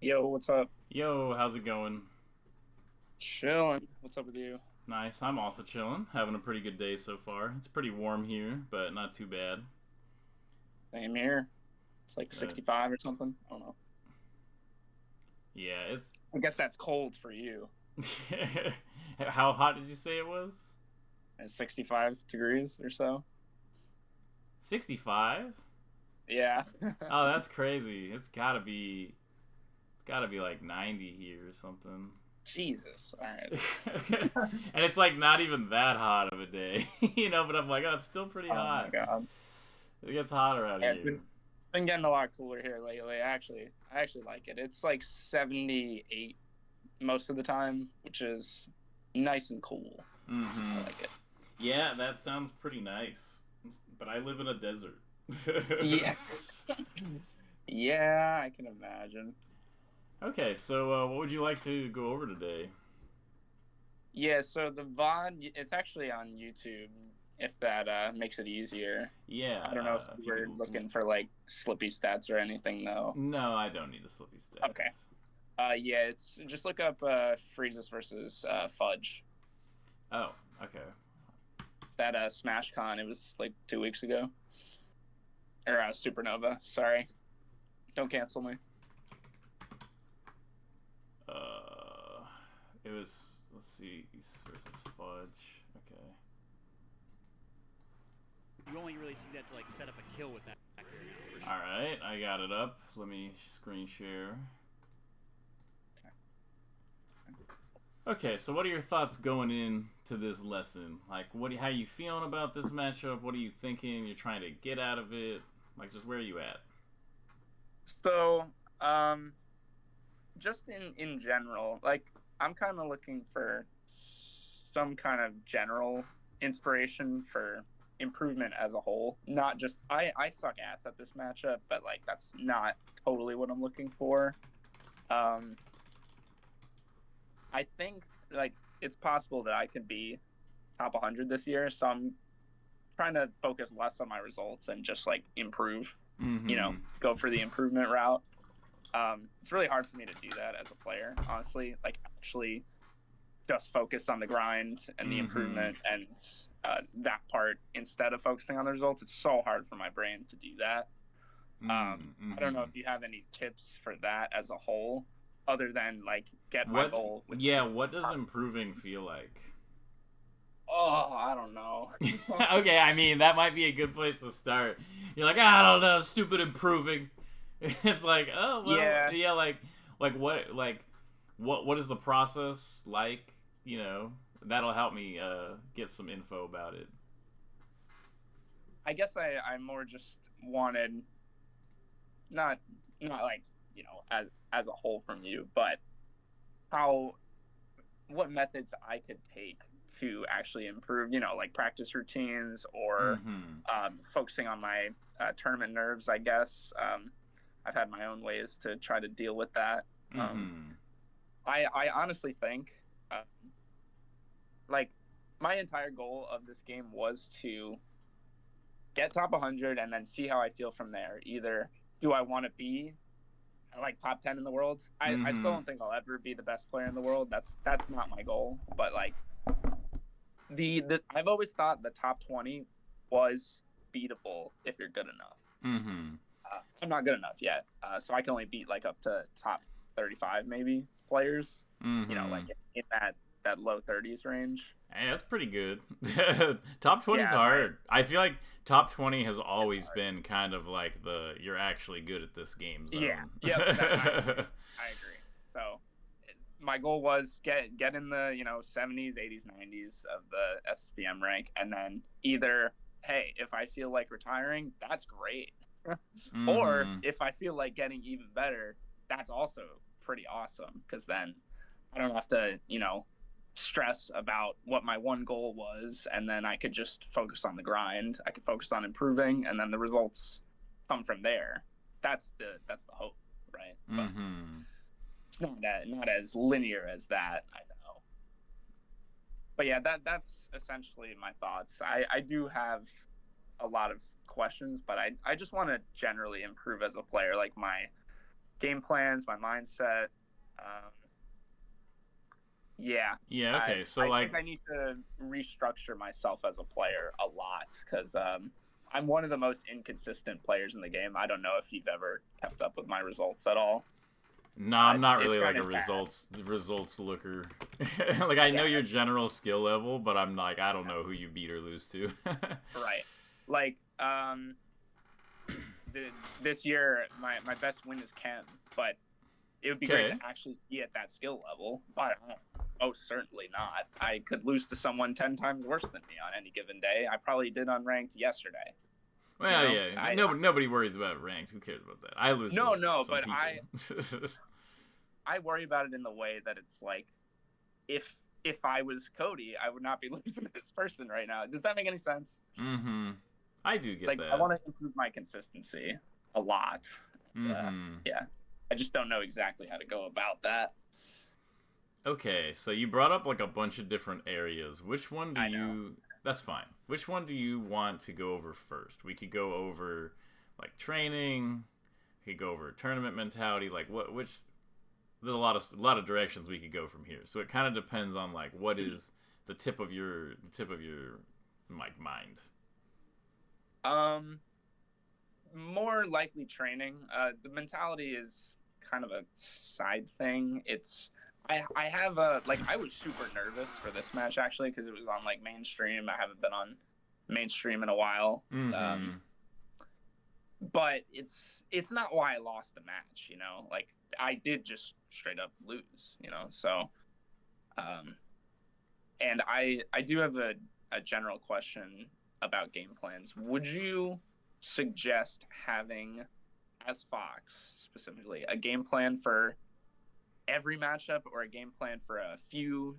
Yo, what's up? Yo, how's it going? Chilling. What's up with you? Nice. I'm also chilling. Having a pretty good day so far. It's pretty warm here, but not too bad. Same here. It's like So, 65 or something. I don't know. yeah, it's. I guess that's cold for you. How hot did you say it was? It's 65 degrees or so. 65? Yeah. Oh, that's crazy. It's gotta be. It's gotta be like 90 here or something. Jesus. All right. And it's like not even that hot of a day, But I'm like, oh, it's still pretty Oh my hot. God. It gets hotter out Yeah, it's here. been getting a lot cooler here lately. I actually like it. It's like 78 most of the time, which is nice and cool. I Mm-hmm. like it. Yeah, that sounds pretty nice. But I live in a desert. Yeah. Yeah, I can imagine. Okay, so what would you like to go over today? Yeah, so the VOD, it's actually on YouTube, if that makes it easier. Yeah, I don't know if you if you were could. looking for like Slippy stats or anything though. No, I don't need the slippy Okay. stats. Yeah, it's just look up Freezus versus Fudge. Oh, okay. That Smash Con, it was like 2 weeks ago. Or Supernova, sorry. Don't cancel me. Uh, it was. Let's see, East versus Fudge. Okay. You only really see that to like set up a kill with that factor now, for All sure. right, I got it up. Let me screen share. Okay, so what are your thoughts going into this lesson? Like, how are you feeling about this matchup? What are you thinking? You're trying to get out of it? Like, just where are you at? So, just in general, like I'm kind of looking for some kind of general inspiration for improvement as a whole. Not just I suck ass at this matchup, but like that's not totally what I'm looking for. Um, I think like it's possible that I could be top 100 this year, so I'm trying to focus less on my results and just like improve. Mm-hmm. Go for the improvement route. It's really hard for me to do that as a player, honestly. Like actually just focus on the grind and the Mm-hmm. improvement and that part instead of focusing on the results. It's so hard for my brain to do that. I don't know Mm-hmm. if you have any tips for that as a whole, other than like get my What? goal, which Yeah. What does improving feel like? I don't know. Okay, I mean that might be a good place to start. You're like, I don't know, stupid improving. It's like, oh well, Yeah, yeah, what is the process like? That'll help me get some info about it. I guess I more just wanted not not like as a whole from you, but how what methods I could take to actually improve, like practice routines or Mm-hmm. focusing on my tournament nerves, I guess. I've had my own ways to try to deal with that. Um, Mm-hmm. I honestly think, like, my entire goal of this game was to get top 100 and then see how I feel from there. Either do I want to be like top 10 in the world? I still Mm-hmm. don't think I'll ever be the best player in the world. That's not my goal. But like the I've always thought the top 20 was beatable if you're good enough. Mm-hmm. I'm not good enough yet, so I can only beat like up to top 35 maybe players. Mm-hmm. Like in that low 30s range. Hey, that's pretty good. Top 20 is Yeah, right. hard. I feel like top 20 has It's always hard. been kind of like the you're actually good at this game Yeah. zone. Yep. That I agree. I agree. So my goal was get in the 70s, 80s, 90s of the SSBM rank, and then either hey, if I feel like retiring, that's great. Or Mm-hmm. if I feel like getting even better, that's also pretty awesome because then I don't have to, stress about what my one goal was, and then I could just focus on the grind. I could focus on improving, and then the results come from there. That's the hope, right? But Mm-hmm. it's not as linear as that. I know, but yeah, that's essentially my thoughts. I do have a lot of questions, but I just want to generally improve as a player. Like game plans, my mindset. Yeah. Yeah. Okay. So I think I need to restructure myself as a player a lot because I'm one of the most inconsistent players in the game. I don't know if you've ever kept up with my results at all. no, I'm not really like a kinda results looker. Like I know your general skill level, but I'm like I don't know who you beat or lose to. Right. Like this year my best win is Ken, but it would be great to actually be at that skill level. But most certainly not. I could lose to someone 10 times worse than me on any given day. I probably did on ranked yesterday. Well, yeah. Nobody worries about ranked. Who cares about that? I lose. No, to but people. I worry about it in the way that it's like, if I was Cody, I would not be losing to this person right now. Does that make any sense? Mm-hmm. I do get that. I want to improve my consistency a lot. Mm-hmm. Yeah. I just don't know exactly how to go about that. Okay, so you brought up like a bunch of different areas. Which one do I know. you... That's fine. Which one do you want to go over first? We could go over like training. We could go over tournament mentality. Like which... There's a lot of directions we could go from here. So it kind of depends on like what is the tip of your like mind. More likely training. The mentality is kind of a side thing. It's I have I was super nervous for this match actually because it was on like mainstream. I haven't been on mainstream in a while. Mm-hmm. But it's not why I lost the match, you know. Like I did just straight up lose, you know. So and I do have a general question about game plans. Would you suggest having, as Fox specifically, a game plan for every matchup or a game plan for a few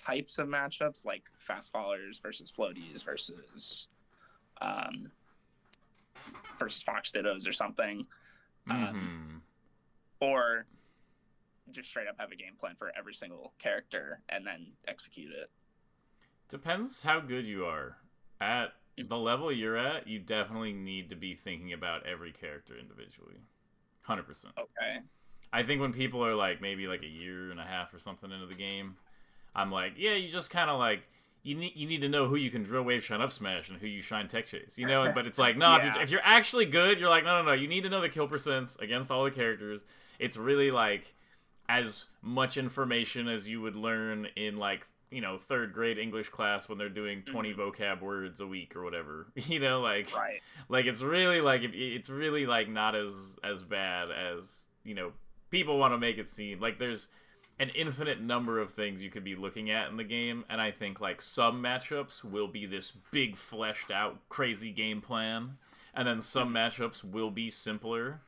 types of matchups, like fast followers versus floaties versus Fox Dittos or something? Mm-hmm. Or just straight up have a game plan for every single character and then execute it? Depends how good you are. At the level you're at, you definitely need to be thinking about every character individually. 100%. Okay. I think when people are like maybe like a year and a half or something into the game, I'm like, yeah, you just kind of like you need to know who you can drill wave shine up smash and who you shine tech chase, you know. But it's like no, Yeah. if you're actually good, you're like no, you need to know the kill percents against all the characters. It's really like as much information as you would learn in like, you know, third grade English class when they're doing 20 vocab words a week or whatever, you know, like Right. like it's really like it's really like not as bad as, you know, people want to make it seem. Like there's an infinite number of things you could be looking at in the game, and I think like some matchups will be this big fleshed out crazy game plan, and then some matchups will be simpler.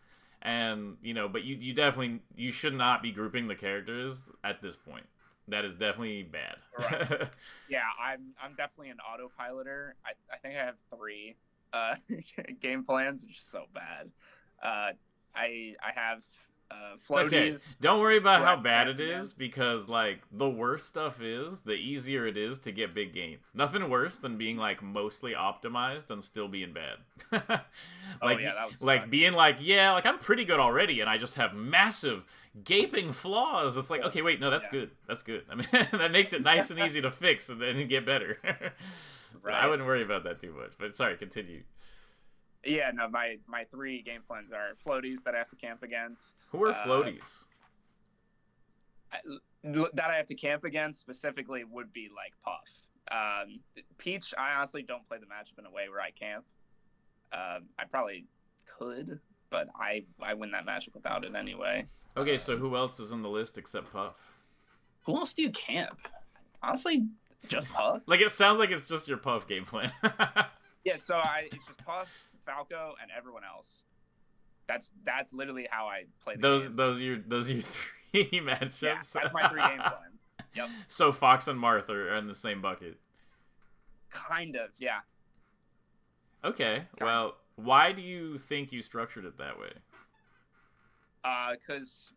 And, you know, but you definitely, you should not be grouping the characters at this point. That is definitely bad. Right. Yeah, I'm definitely an autopiloter. I think I have 3 game plans, which is so bad. I have floaties. Okay, don't worry about how bad it is, because like the worse stuff is, the easier it is to get big gains. Nothing worse than being like mostly optimized and still being bad. Like, that was like fun. being like, yeah, like I'm pretty good already, and I just have massive gaping flaws. It's like, okay, wait, no, that's good. That's good. I mean, that makes it nice and easy to fix and then get better. Right. I wouldn't worry about that too much. But sorry, continue. Yeah, no, my 3 game plans are floaties that I have to camp against. Who are floaties? That I have to camp against specifically would be like Puff. Peach, I honestly don't play the matchup in a way where I camp. I probably could, but I win that matchup without it anyway. Okay, so who else is on the list except Puff? Who else do you camp? Honestly, just Puff. Like, it sounds like it's just your Puff game plan. Yeah, so it's just Puff, Falco, and everyone else. That's literally how I play the game. Those are your 3 matchups. Yeah, that's my 3 game plan. Yep. So Fox and Marth are in the same bucket. Kind of, yeah. Okay, well, why do you think you structured it that way? Because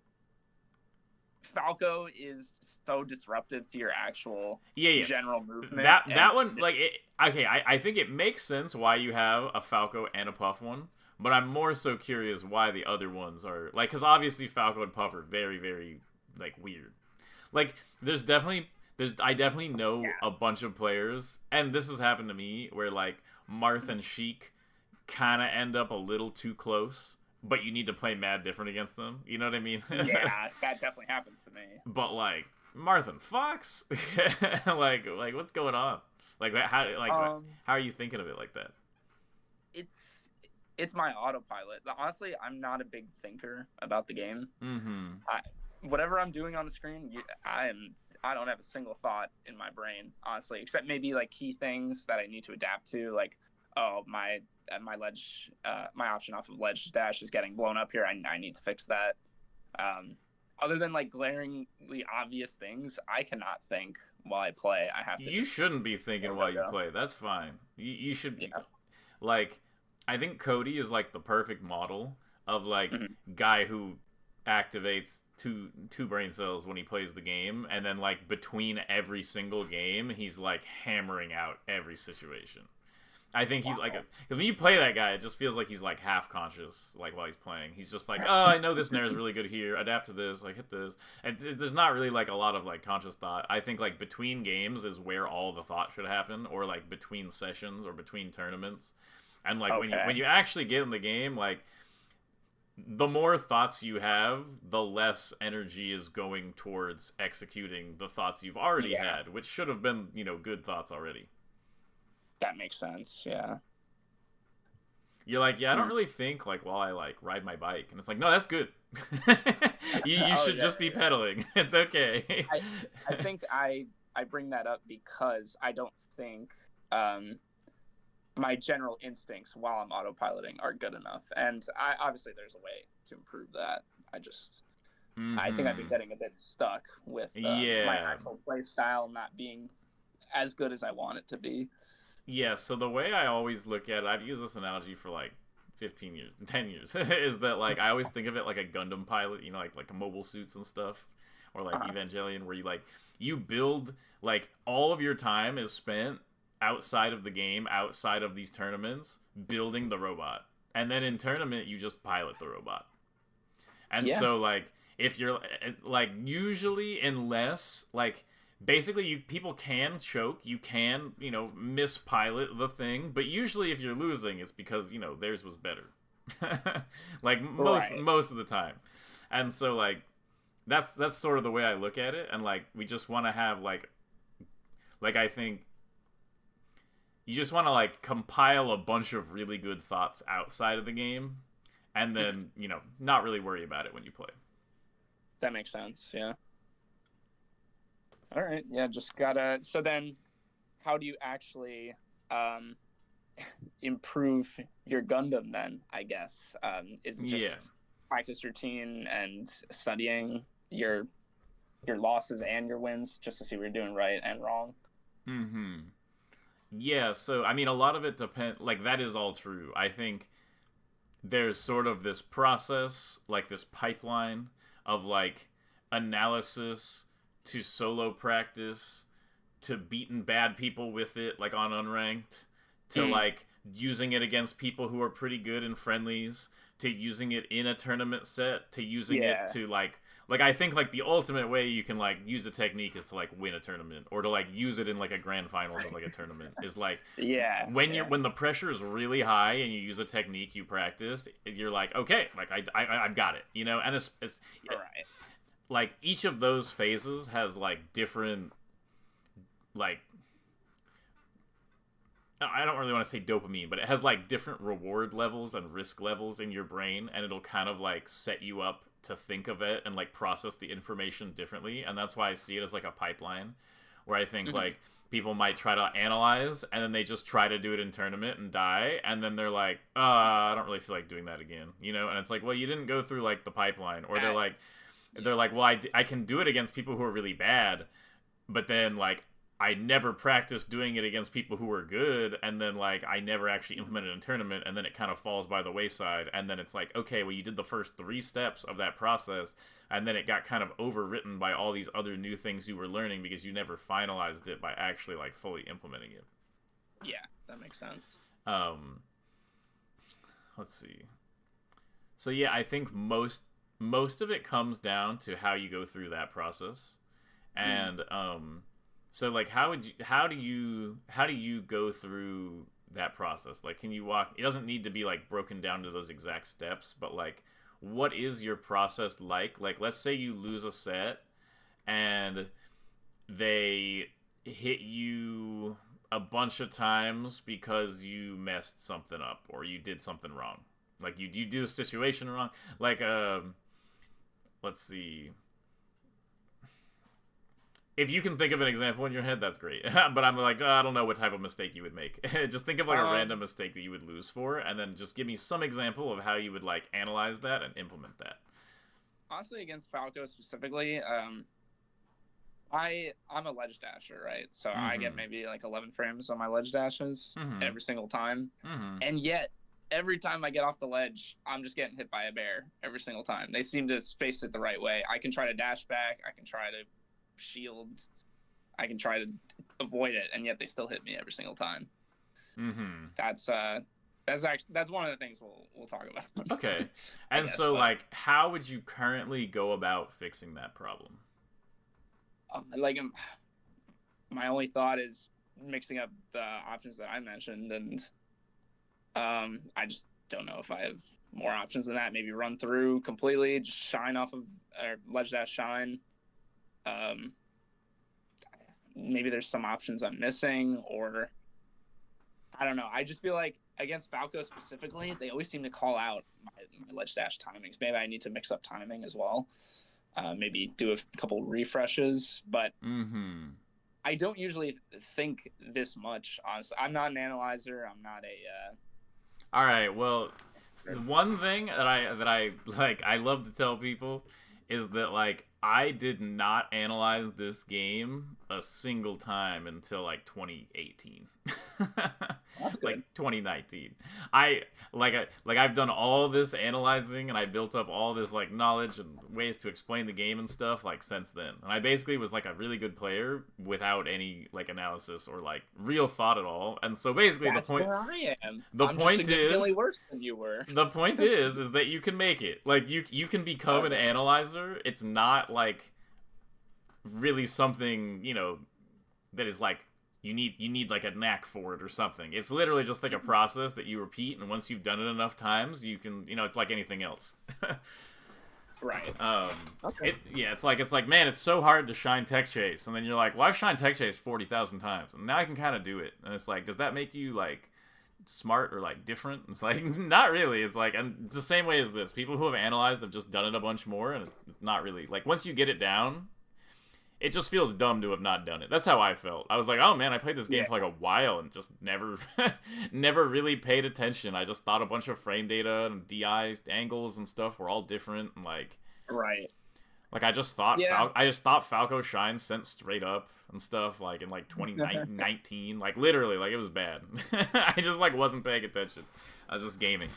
Falco is so disruptive to your actual general movement. That one, like, I think it makes sense why you have a Falco and a Puff one, But I'm more so curious why the other ones are like, because obviously Falco and Puff are very, very like weird. Like I definitely know a bunch of players, and this has happened to me where like Marth and Sheik kind of end up a little too close, but you need to play mad different against them. You know what I mean? Yeah, that definitely happens to me. But like Marth and Fox, like what's going on? Like how how are you thinking of it like that? It's my autopilot. Honestly, I'm not a big thinker about the game. Mm-hmm. Whatever I'm doing on the screen, I don't have a single thought in my brain, honestly, except maybe like key things that I need to adapt to, like, oh, my ledge, my option off of ledge dash is getting blown up here. I need to fix that. Other than like glaringly obvious things, I cannot think while I play. I have to. You shouldn't be thinking while you play. That's fine. You should be like. I think Cody is like the perfect model of like guy who activates two brain cells when he plays the game, and then like between every single game he's like hammering out every situation. I think he's like because when you play that guy, it just feels like he's like half conscious, like while he's playing. He's just like, oh, I know this nair is really good here. Adapt to this, like hit this. And there's not really like a lot of like conscious thought. I think like between games is where all the thought should happen, or like between sessions or between tournaments. And like when you actually get in the game, like the more thoughts you have, the less energy is going towards executing the thoughts you've already had, which should have been, good thoughts already. That makes sense, yeah. You're like, I don't really think like while I like ride my bike, and it's like, no, that's good. you should just be pedaling. It's okay. I think I bring that up because I don't think my general instincts while I'm autopiloting are good enough, and obviously there's a way to improve that. I think I've been getting a bit stuck with my actual play style not being as good as I want it to be. Yeah, so the way I always look at it, I've used this analogy for like 10 years, is that like I always think of it like a Gundam pilot, like mobile suits and stuff, or like Evangelion, where you build, like all of your time is spent outside of the game, outside of these tournaments, building the robot. And then in tournament, you just pilot the robot. And so, like, if you're, like, usually, unless, like, basically, people can choke, you can, mispilot the thing, but usually if you're losing, it's because, theirs was better. Like, most of the time. And so, like, that's sort of the way I look at it, and, like, we just want to have, like, I think, you just want to, like, compile a bunch of really good thoughts outside of the game, and then, not really worry about it when you play. That makes sense, yeah. All right, yeah, just gotta... So then, how do you actually improve your Gundam then, I guess? Is it just practice routine and studying your losses and your wins, just to see what you're doing right and wrong? Mm-hmm. Yeah, so, I mean, a lot of it depends, like, that is all true. I think there's sort of this process, like this pipeline of, like, analysis to solo practice to beating bad people with it, like, on unranked, to, like, using it against people who are pretty good in friendlies, to using it in a tournament set, to using it to, like, I think, like, the ultimate way you can, like, use a technique is to, like, win a tournament, or to, like, use it in, like, a grand finals of, like, a tournament, is, like, when the pressure is really high and you use a technique you practiced, you're like, okay, like, I've got it, and it's like, each of those phases has, like, different, like, I don't really want to say dopamine, but it has, like, different reward levels and risk levels in your brain, and it'll kind of, like, set you up to think of it and, like, process the information differently. And that's why I see it as, like, a pipeline, where I think, like, people might try to analyze, and then they just try to do it in tournament and die, and then they're like, I don't really feel like doing that again, and it's like, well, you didn't go through, like, the pipeline. Or they're like, well, I can do it against people who are really bad, but then, like, I never practiced doing it against people who were good, and then, like, I never actually implemented in a tournament, and then it kind of falls by the wayside, and then it's like, okay, well, you did the first 3 steps of that process, and then it got kind of overwritten by all these other new things you were learning because you never finalized it by actually, like, fully implementing it. Yeah, that makes sense. What let's see. So yeah, I think most of it comes down to how you go through that process. And so like how do you go through that process? Like, can you walk, it doesn't need to be like broken down to those exact steps, but like what is your process like? Like, let's say you lose a set and they hit you a bunch of times because you messed something up or you did something wrong. Like you do a situation wrong. Like let's see. If you can think of an example in your head, that's great. But I'm like, I don't know what type of mistake you would make. Just think of like a random mistake that you would lose for, and then just give me some example of how you would like analyze that and implement that. Honestly, against Falco specifically, I'm a ledge dasher, right? So I get maybe like 11 frames on my ledge dashes every single time, and yet every time I get off the ledge, I'm just getting hit by a bear every single time. They seem to space it the right way. I can try to dash back, I can try to shield, I can try to avoid it, and yet they still hit me every single time. That's one of the things we'll talk about. Okay. And so like, how would you currently go about fixing that problem? My only thought is mixing up the options that I mentioned, and I just don't know if I have more options than that. Maybe run through completely, just shine off of, or ledge dash shine. Maybe there's some options I'm missing, or I don't know. I just feel like against Falco specifically, they always seem to call out my ledge dash timings. Maybe I need to mix up timing as well. Maybe do a couple refreshes, but I don't usually think this much, honestly. I'm not an analyzer. I'm not a... All right, well, the one thing that I like, I love to tell people is that, like, I did not analyze this game a single time until, like, 2018. That's good. Like, 2019. I've done all this analyzing, and I built up all this, like, knowledge and ways to explain the game and stuff, like, since then. And I basically was, like, a really good player without any, like, analysis or, like, real thought at all. And so, basically, That's where I am. I'm just significantly worse than you were. The point is that you can make it. Like, you can become an analyzer. It's not, like, really something, you know, that is, like, you need like a knack for it or something. It's literally just like a process that you repeat, and once you've done it enough times, you can, you know, it's like anything else. Right. Okay. It's like, man, it's so hard to shine tech chase, and then you're like, well, I've shined tech chase 40,000 times, and now I can kind of do it. And it's like, does that make you like smart or like different? It's like, not really. It's like, and it's the same way as this. People who have analyzed have just done it a bunch more, and it's not really like, once you get it down, it just feels dumb to have not done it. That's how I felt. I was like, oh man, I played this game for like a while and just never really paid attention. I just thought a bunch of frame data and DI angles and stuff were all different, and like, right. Like, I just thought Falco shine sent straight up and stuff, like in like 2019. Like, literally, like, it was bad. I just like wasn't paying attention. I was just gaming.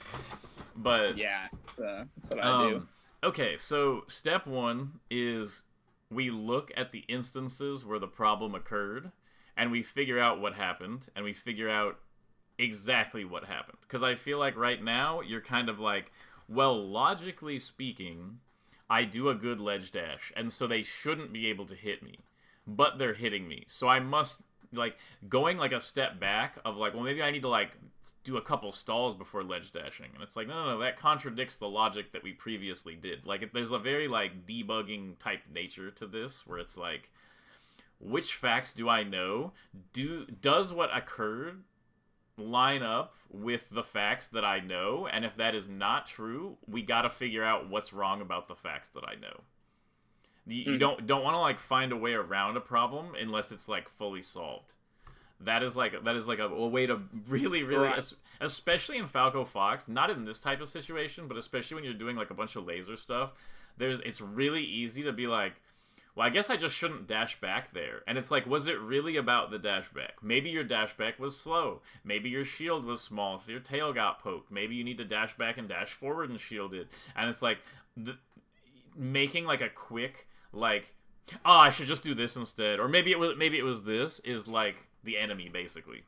But yeah, that's what I do. Okay, so step one is we look at the instances where the problem occurred, and we figure out what happened, and we figure out exactly what happened. Because I feel like right now, you're kind of like, well, logically speaking, I do a good ledge dash, and so they shouldn't be able to hit me. But they're hitting me. So I must, like, going, like, a step back of, like, well, maybe I need to, like, do a couple stalls before ledge dashing. And it's like, no, that contradicts the logic that we previously did. Like, there's a very, like, debugging type nature to this, where it's like, which facts do I know? Does what occurred line up with the facts that I know? And if that is not true, we gotta figure out what's wrong about the facts that I know. You don't want to, like, find a way around a problem unless it's, like, fully solved. That is like a way to really, right. Especially in Falco Fox, not in this type of situation, but especially when you're doing, like, a bunch of laser stuff, it's really easy to be like, well, I guess I just shouldn't dash back there. And it's like, was it really about the dash back? Maybe your dash back was slow. Maybe your shield was small, so your tail got poked. Maybe you need to dash back and dash forward and shield it. And it's like, making, like, a quick, like, oh, I should just do this instead. Or maybe it was this, is, like, the enemy, basically.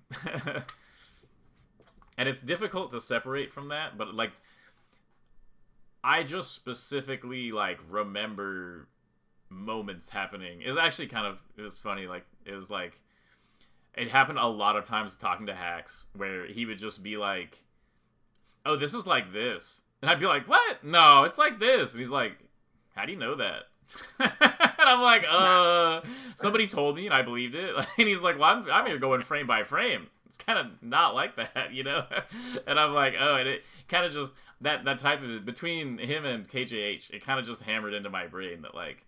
And it's difficult to separate from that, but like I just specifically like remember moments happening. It was actually it was funny. Like it was like it happened a lot of times talking to Hacks where he would just be like, "Oh, this is like this," and I'd be like, "What? No, it's like this." And he's like, "How do you know that?" And I'm like, somebody told me and I believed it. And he's like, "Well, I'm here going frame by frame. It's kind of not like that, you know?" And I'm like, oh, and it kind of just that type of between him and KJH, it kind of just hammered into my brain that like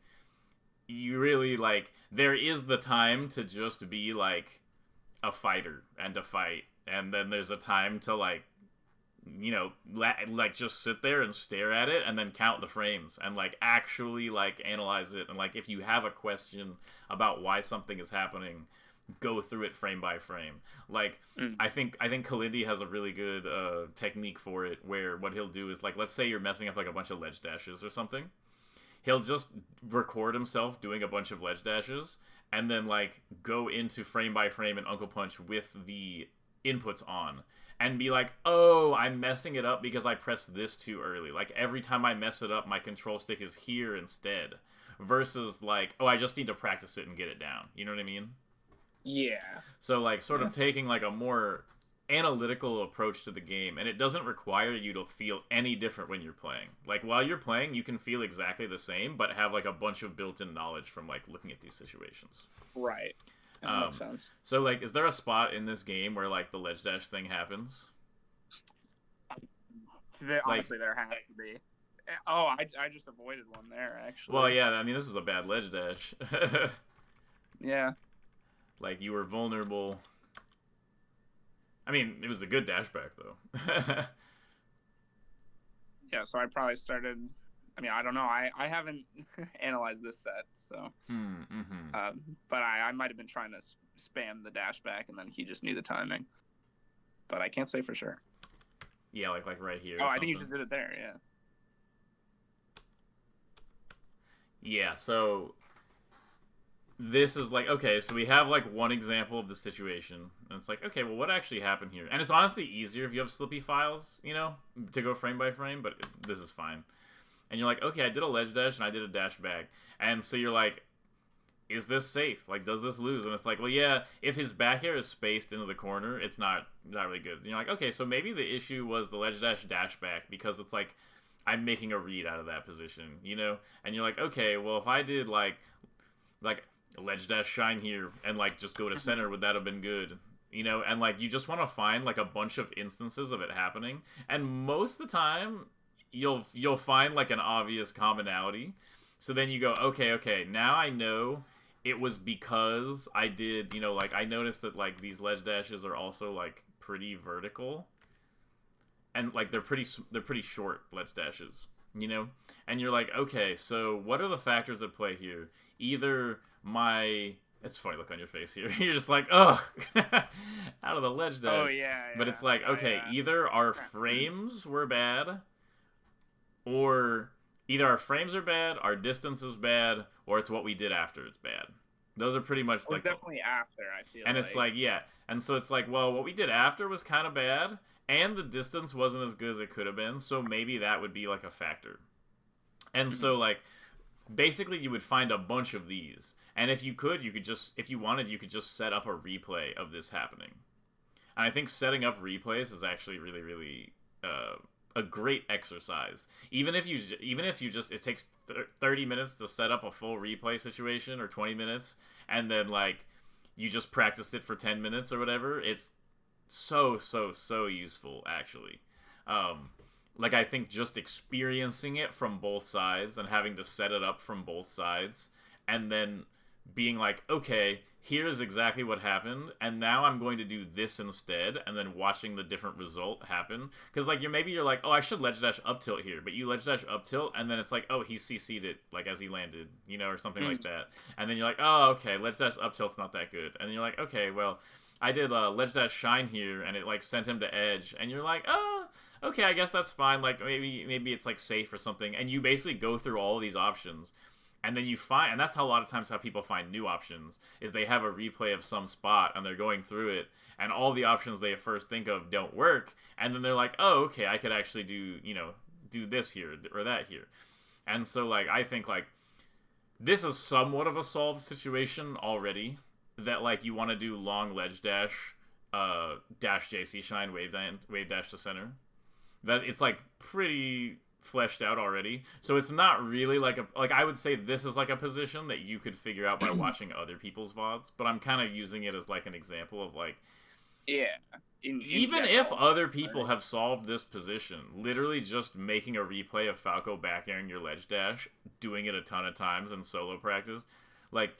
you really like there is the time to just be like a fighter and to fight, and then there's a time to like like just sit there and stare at it and then count the frames and like actually like analyze it, and like if you have a question about why something is happening, go through it frame by frame. Like I think Kalindi has a really good technique for it, where what he'll do is like, let's say you're messing up like a bunch of ledge dashes or something, he'll just record himself doing a bunch of ledge dashes and then like go into frame by frame and Uncle Punch with the inputs on and be like, oh, I'm messing it up because I pressed this too early. Like every time I mess it up, my control stick is here instead, versus like, oh, I just need to practice it and get it down. You know what I mean? Yeah. So like sort of taking like a more analytical approach to the game, and it doesn't require you to feel any different when you're playing. Like while you're playing, you can feel exactly the same, but have like a bunch of built-in knowledge from like looking at these situations. Right. That makes sense. So like, is there a spot in this game where like the ledge dash thing happens? Honestly, there has to be. Oh, I just avoided one there, actually. Well, yeah, I mean, this was a bad ledge dash. Yeah. Like, you were vulnerable. I mean, it was a good dashback, though. Yeah, so I probably started... I mean, I don't know. I haven't analyzed this set, so... but I might have been trying to spam the dashback, and then he just knew the timing. But I can't say for sure. Yeah, like right here. Oh, I think you just did it there, yeah. Yeah, so... This is like, okay, so we have like one example of the situation, and it's like, okay, well, what actually happened here? And it's honestly easier if you have Slippy files, you know, to go frame by frame, but this is fine. And you're like, okay, I did a ledge dash and I did a dash back. And so you're like, is this safe? Like, does this lose? And it's like, well, yeah, if his back air is spaced into the corner, it's not really good. And you're like, okay, so maybe the issue was the ledge dash back, because it's like, I'm making a read out of that position, you know? And you're like, okay, well, if I did like ledge dash shine here and like just go to center, would that have been good, you know? And like you just want to find like a bunch of instances of it happening, and most of the time you'll find like an obvious commonality. So then you go, okay, now I know it was because I did, you know, like I noticed that like these ledge dashes are also like pretty vertical, and like they're pretty short ledge dashes, you know? And you're like, okay, so what are the factors at play here? Either it's funny look on your face here. You're just like, ugh, out of the ledge dash. Oh, yeah. But it's like, okay, either our frames were bad, or either our frames are bad, our distance is bad, or it's what we did after it's bad. Those are pretty much like definitely after, I feel and it's like, yeah. And so it's like, well, what we did after was kind of bad, and the distance wasn't as good as it could have been, so maybe that would be like a factor. And so like basically you would find a bunch of these, and if you could just, if you wanted, you could just set up a replay of this happening. And I think setting up replays is actually really, really a great exercise. Even if you just, it takes 30 minutes to set up a full replay situation, or 20 minutes, and then like you just practice it for 10 minutes or whatever, it's so useful, actually. Like, I think just experiencing it from both sides and having to set it up from both sides, and then being like, okay, here's exactly what happened, and now I'm going to do this instead, and then watching the different result happen. Because, like, maybe you're like, oh, I should ledge dash up tilt here, but you ledge dash up tilt, and then it's like, oh, he CC'd it, like, as he landed, you know, or something like that. And then you're like, oh, okay, ledge dash up tilt's not that good. And then you're like, okay, well, I did ledge dash shine here, and it, like, sent him to edge, and you're like, oh, okay, I guess that's fine, like, maybe it's, like, safe or something, and you basically go through all of these options, And then you find, and that's how a lot of times how people find new options, is they have a replay of some spot and they're going through it, and all the options they first think of don't work, and then they're like, oh, okay, I could actually do, do this here or that here. And so, like, I think, like, this is somewhat of a solved situation already, that, like, you want to do long ledge dash, dash JC shine, wave dash to center. That it's, like, pretty fleshed out already, so it's not really like I would say this is like a position that you could figure out by watching other people's VODs, but I'm kind of using it as like an example of like, even if other people have solved this position, literally just making a replay of Falco back airing your ledge dash, doing it a ton of times in solo practice, like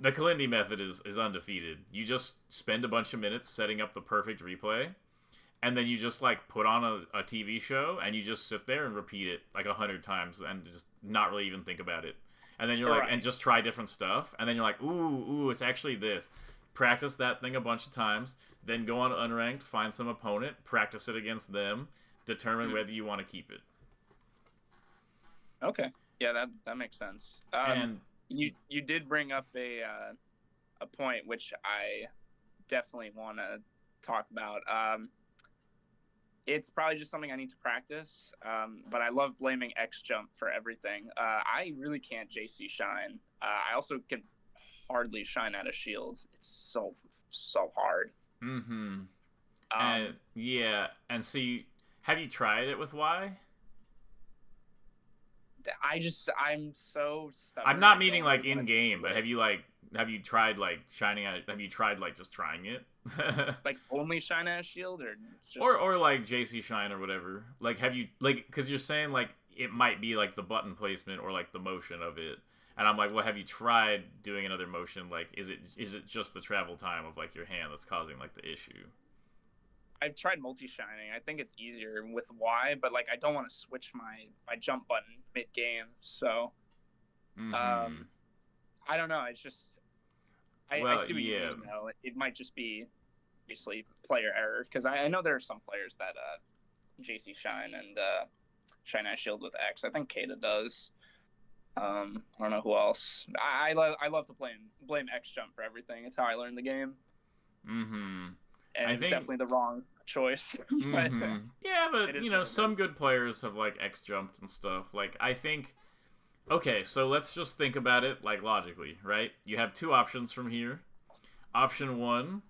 the Kalindi method is undefeated. You just spend a bunch of minutes setting up the perfect replay, and then you just, like, put on a TV show, and you just sit there and repeat it, like, 100 times, and just not really even think about it. And then you're like, and just try different stuff, and then you're like, ooh, it's actually this. Practice that thing a bunch of times, then go on Unranked, find some opponent, practice it against them, determine whether you want to keep it. Okay. Yeah, that makes sense. And you did bring up a point which I definitely want to talk about. It's probably just something I need to practice, but I love blaming X jump for everything. I really can't JC shine. I also can hardly shine out of shields. It's so hard. Mm-hmm. And so have you tried it with Y? I'm so stubborn. I'm not meaning like in game, but have you tried like shining at it? Have you tried like just trying it? Like only shine at a shield, or just... or like JC shine or whatever. Like, have you, like, because you're saying like it might be like the button placement or like the motion of it, and I'm like, well, have you tried doing another motion? Like, is it just the travel time of like your hand that's causing like the issue? I've tried multi-shining. I think it's easier with Y, but like I don't want to switch my jump button mid-game, so I don't know. It's just I see what you mean, though. It might just be obviously player error, because I know there are some players that JC shine and shine at shield with X. I think Kata does. I don't know who else. I love to blame X jump for everything. It's how I learned the game. Mm-hmm. And it's definitely the wrong choice. But, yeah, but some good players have like X jumped and stuff. Like, I think, okay, so let's just think about it like logically, right? You have two options from here. Option one,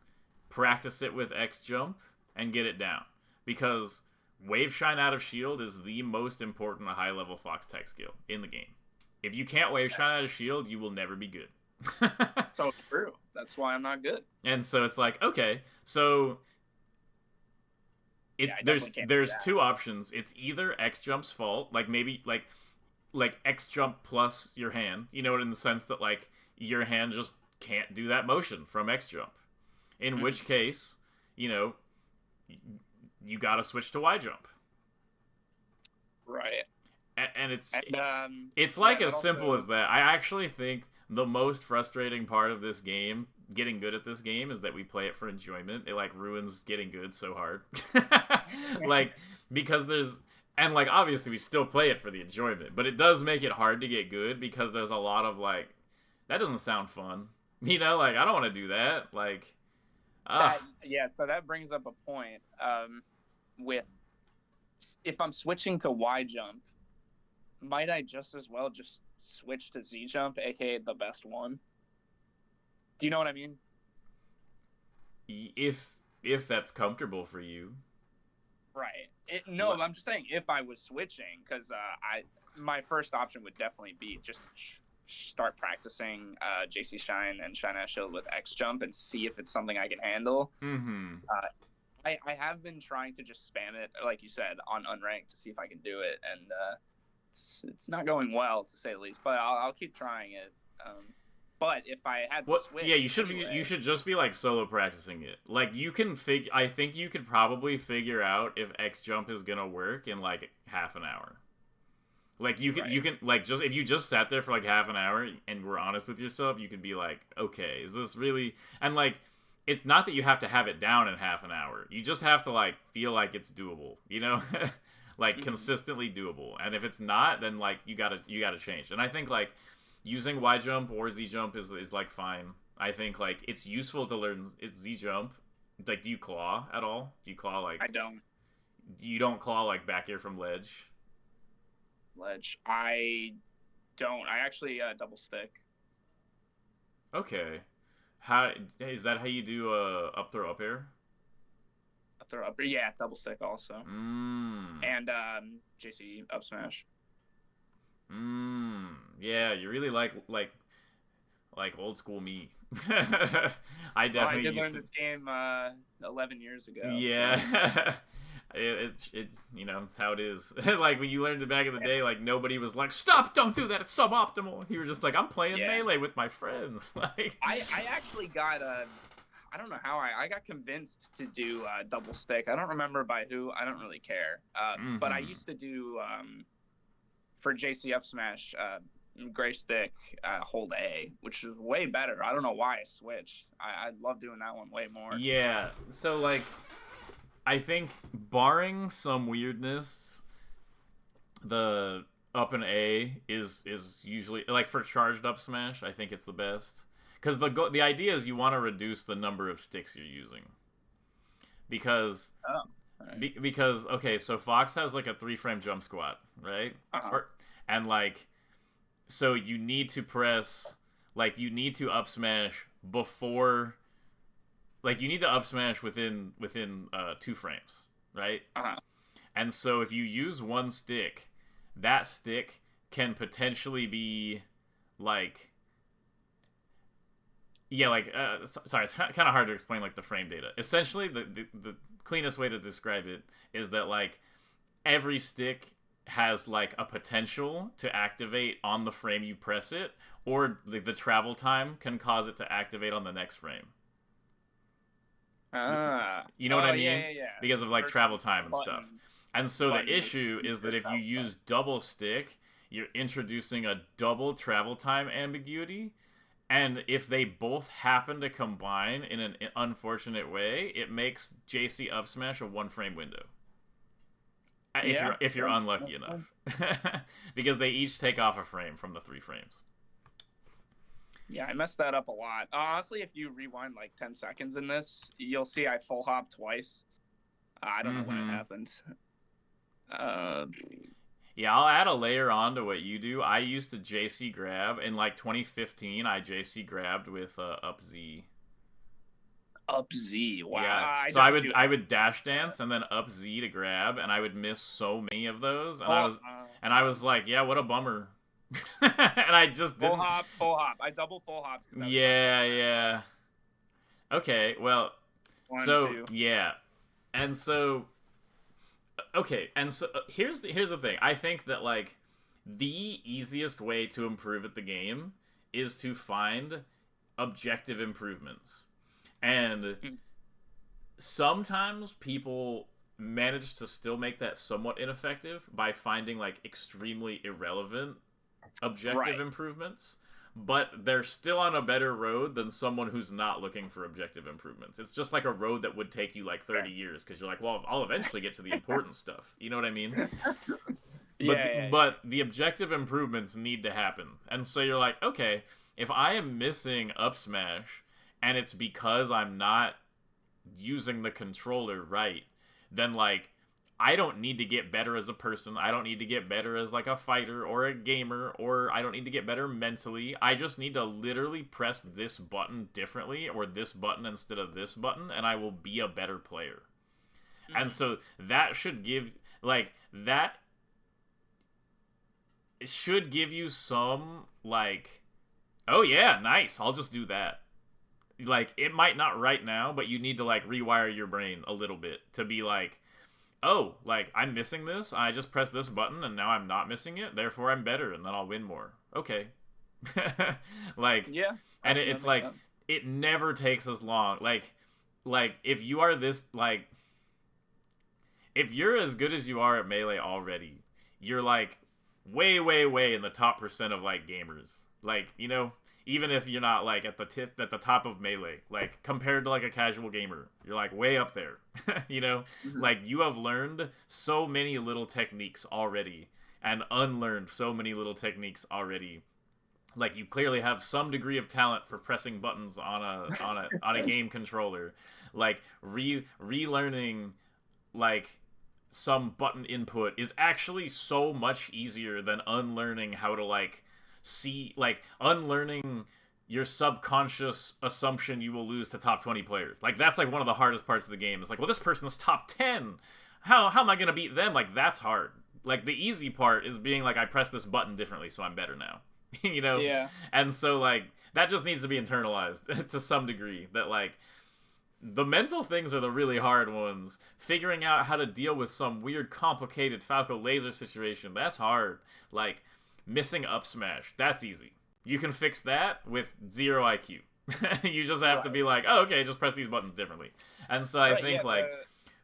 practice it with X jump and get it down, because wave shine out of shield is the most important high level Fox tech skill in the game. If you can't wave shine out of shield, you will never be good. So true. That's why I'm not good. And so it's like, okay, so there's two options. It's either X jump's fault, like maybe like X jump plus your hand, in the sense that like your hand just can't do that motion from X jump. In which case, you gotta switch to Y jump. Right. And it's like as simple as that. I actually think the most frustrating part of this game, getting good at this game, is that we play it for enjoyment. It like ruins getting good so hard. Like, because and like obviously we still play it for the enjoyment, but it does make it hard to get good, because there's a lot of like, that doesn't sound fun. Like, I don't want to do that. Like, so that brings up a point with, if I'm switching to Y jump, might I just as well just switch to Z jump, aka the best one? Do you know what I mean? If that's comfortable for you. Right. I'm just saying if I was switching, because my first option would definitely be just start practicing JC shine and shine at shield with X jump and see if it's something I can handle. Mm-hmm. I have been trying to just spam it, like you said, on unranked to see if I can do it, and it's not going well, to say the least. But I'll keep trying it. But if I had to switch, you should just be like solo practicing it. Like, you can I think you could probably figure out if X jump is gonna work in like half an hour. Like, you can like, just if you just sat there for like half an hour and were honest with yourself, you could be like, okay, is this really? And like, it's not that you have to have it down in half an hour. You just have to like feel like it's doable, like consistently doable. And if it's not, then like you gotta change. And I think like using Y jump or Z jump is like fine. I think like it's useful to learn Z jump. Like, do you claw at all? Do you claw like? I don't. You don't claw like back air from ledge? Ledge. I don't. I actually double stick. Okay. How is that? How you do up throw up air? Up throw up. Yeah, double stick also. And JC up smash. Yeah, you really like old school me. I definitely I did used learn to... this game 11 years ago. Yeah. So. It's you know, it's how it is. Like when you learned it back in the day, like nobody was like, "Stop! Don't do that! It's suboptimal." You were just like, "I'm playing Melee with my friends." Like I actually got I don't know how I got convinced to do double stick. I don't remember by who. I don't really care. But I used to do for JC up smash gray stick hold A, which is way better. I don't know why I switched. I love doing that one way more. Yeah. So like, I think barring some weirdness, the up and A is usually like for charged up smash. I think it's the best because the idea is you want to reduce the number of sticks you're using because because okay, so Fox has like a 3-frame jump squat, right? And like, so you need to press like you need to up smash before. Like, you need to up smash within 2 frames, right? And so if you use one stick, that stick can potentially be, like... Yeah, like, sorry, it's kind of hard to explain, like, the frame data. Essentially, the cleanest way to describe it is that, like, every stick has, like, a potential to activate on the frame you press it, or the travel time can cause it to activate on the next frame. You know what I mean? Yeah. Because of like travel time and stuff. And so the issue is that if you use double stick, you're introducing a double travel time ambiguity. And if they both happen to combine in an unfortunate way, it makes JC up smash a 1-frame window. If you're unlucky enough. Because they each take off a frame from the 3 frames. Yeah, I messed that up a lot. Honestly, if you rewind like 10 seconds in this, you'll see I full hop twice. I don't know when it happened. Yeah, I'll add a layer on to what you do. I used to JC grab. In like 2015, I JC grabbed with up Z. Up Z, wow. Yeah. So I would dash dance and then up Z to grab, and I would miss so many of those. And I was like, yeah, what a bummer. And I just didn't... Full hop. I double full hop. Yeah. Okay, well, 1, so 2. yeah, and so okay, and so here's the thing. I think that like the easiest way to improve at the game is to find objective improvements, and sometimes people manage to still make that somewhat ineffective by finding like extremely irrelevant objective improvements, but they're still on a better road than someone who's not looking for objective improvements. It's just like a road that would take you like 30 years because you're like, well, I'll eventually get to the important stuff. You know what I mean? But the objective improvements need to happen. And so you're like, okay, if I am missing up smash and it's because I'm not using the controller right, then like I don't need to get better as a person. I don't need to get better as like a fighter or a gamer, or I don't need to get better mentally. I just need to literally press this button differently or this button instead of this button, and I will be a better player. And so that should give it should give you some like, oh yeah, nice, I'll just do that. Like, it might not right now, but you need to like rewire your brain a little bit to be like, oh, like, I'm missing this, I just press this button, and now I'm not missing it, therefore I'm better, and then I'll win more. Okay. Like, yeah. And it's like, sense. It never takes as long. Like, if you are this, like, if you're as good as you are at Melee already, you're, like, way, way, way in the top % of, like, gamers. Like, you know, even if you're not like at the top of Melee, like compared to like a casual gamer, you're like way up there. You know, like you have learned so many little techniques already and unlearned so many little techniques already. Like you clearly have some degree of talent for pressing buttons on a game controller. Like relearning like some button input is actually so much easier than unlearning how to like see, like unlearning your subconscious assumption you will lose to top 20 players. Like that's like one of the hardest parts of the game. It's like, well, this person is top 10. How am I gonna beat them? Like that's hard. Like the easy part is being like, I press this button differently, so I'm better now. You know? Yeah. And so like that just needs to be internalized to some degree. That like the mental things are the really hard ones. Figuring out how to deal with some weird, complicated Falco laser situation, that's hard. Like, missing up smash, that's easy. You can fix that with 0 IQ. You just have to be like, oh, okay, just press these buttons differently. And so I think,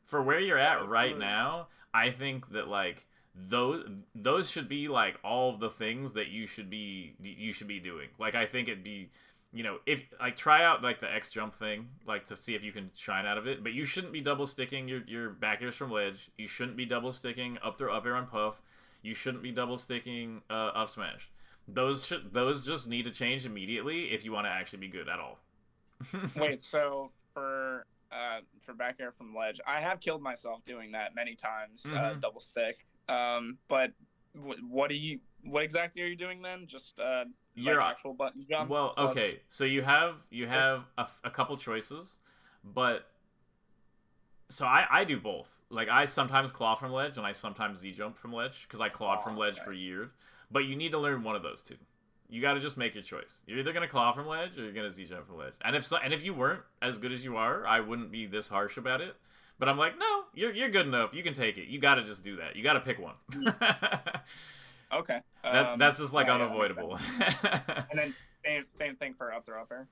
for where you're at right now, I think that, like, those should be, like, all of the things that you should be doing. Like, I think it'd be... You know, if like try out like the X jump thing, like to see if you can shine out of it. But you shouldn't be double sticking your back airs from ledge. You shouldn't be double sticking up throw up air on puff. You shouldn't be double sticking up smash. Those just need to change immediately if you want to actually be good at all. Wait, so for back air from ledge, I have killed myself doing that many times, double stick. But what exactly are you doing then? Just your actual button jump? Well, okay. So you have a couple choices, but so I do both. Like I sometimes claw from ledge and I sometimes Z jump from ledge because I clawed from ledge for years. But you need to learn one of those two. You got to just make your choice. You're either gonna claw from ledge or you're gonna Z jump from ledge. And if you weren't as good as you are, I wouldn't be this harsh about it. But I'm like, no, you're good enough. You can take it. You got to just do that. You got to pick one. Okay. That's just like unavoidable. And then same thing for up throw up air.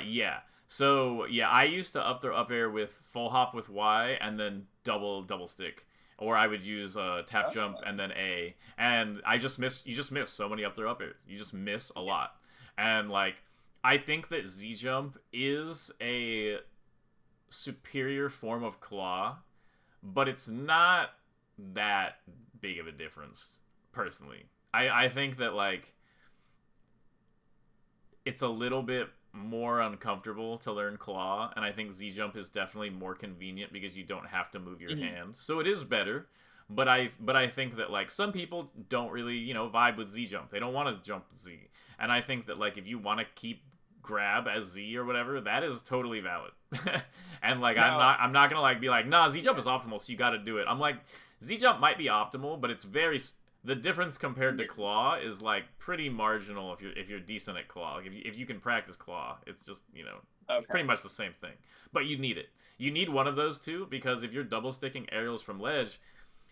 Yeah. So yeah, I used to up throw up air with full hop with Y and then double stick, or I would use tap jump and then A, and you just miss so many up throw up airs. You just miss a lot, and like I think that Z jump is a superior form of claw, but it's not that big of a difference. Personally, I think that like it's a little bit more uncomfortable to learn claw, and I think Z jump is definitely more convenient because you don't have to move your hand, so it is better. But I think that like some people don't really vibe with Z jump. They don't want to jump Z, and I think that like if you want to keep grab as Z or whatever, that is totally valid. And like no. I'm not gonna like be like, nah, Z jump is optimal, so you got to do it. I'm like, Z jump might be optimal, but it's the difference compared to claw is like pretty marginal if you're decent at claw. Like if you can practice claw, it's just pretty much the same thing. But you need it. You need one of those two, because if you're double sticking aerials from ledge,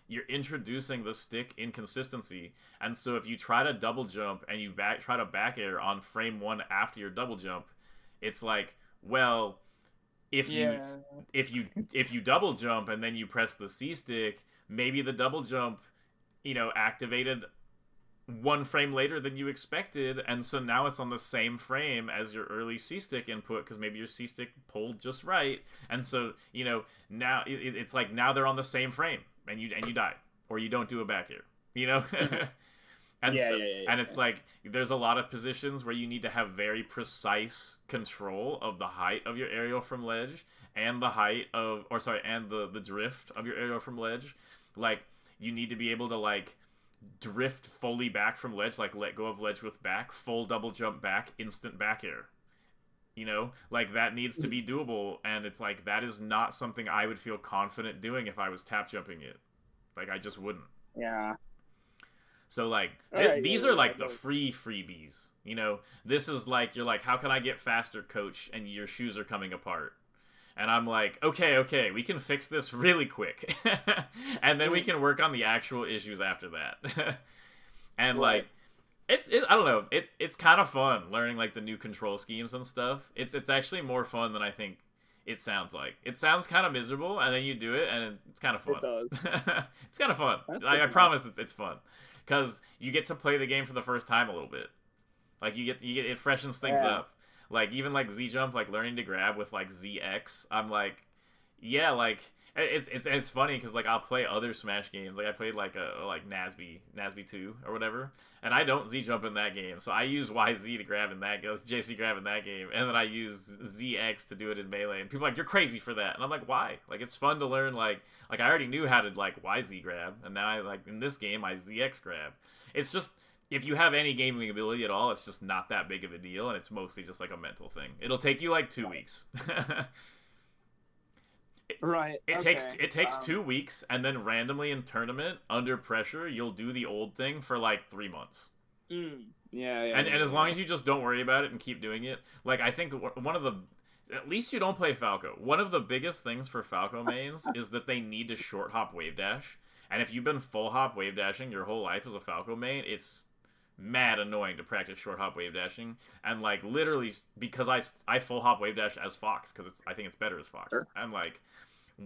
you're introducing the stick inconsistency. And so if you try to double jump and you try to back air on frame 1 after your double jump, it's like, well, if you double jump and then you press the C stick, maybe the double jump activated 1 frame later than you expected, and so now it's on the same frame as your early C-stick input because maybe your C-stick pulled just right, and so now it's like now they're on the same frame and you die, or you don't do a back air, and and it's like there's a lot of positions where you need to have very precise control of the height of your aerial from ledge and the height of and the drift of your aerial from ledge. Like you need to be able to like drift fully back from ledge, like let go of ledge with back, full double jump back, instant back air. Like that needs to be doable, and it's like that is not something I would feel confident doing if I was tap jumping it. Like I just wouldn't. Yeah. So like these are like the freebies. This is like you're like, how can I get faster, coach? And your shoes are coming apart. And I'm like, okay, we can fix this really quick. And then we can work on the actual issues after that. And like, I don't know, it's kind of fun learning like the new control schemes and stuff. It's actually more fun than I think it sounds like. It sounds kind of miserable, and then you do it, and it's kind of fun. It does. It's kind of fun. I promise it's fun. Because you get to play the game for the first time a little bit. Like you get it freshens things up. Like even like Z jump, like learning to grab with like ZX. I'm like, yeah, like it's funny because like I'll play other Smash games. Like I played like Nasby 2 or whatever, and I don't Z jump in that game. So I use YZ to grab in that game, JC grab in that game, and then I use ZX to do it in Melee. And people are like, you're crazy for that, and I'm like, why? Like it's fun to learn. Like I already knew how to like YZ grab, and now I like in this game I ZX grab. It's just if you have any gaming ability at all, it's just not that big of a deal, and it's mostly just like a mental thing. It'll take you like 2 weeks. Right. It takes 2 weeks, and then randomly in tournament under pressure, you'll do the old thing for like 3 months. Yeah. And as long as you just don't worry about it and keep doing it, like I think one of the at least you don't play Falco. One of the biggest things for Falco mains is that they need to short hop wave dash. And if you've been full hop wave dashing your whole life as a Falco main, it's mad annoying to practice short hop wave dashing. And like literally because I full hop wave dash as Fox because I think it's better as Fox. Sure. And like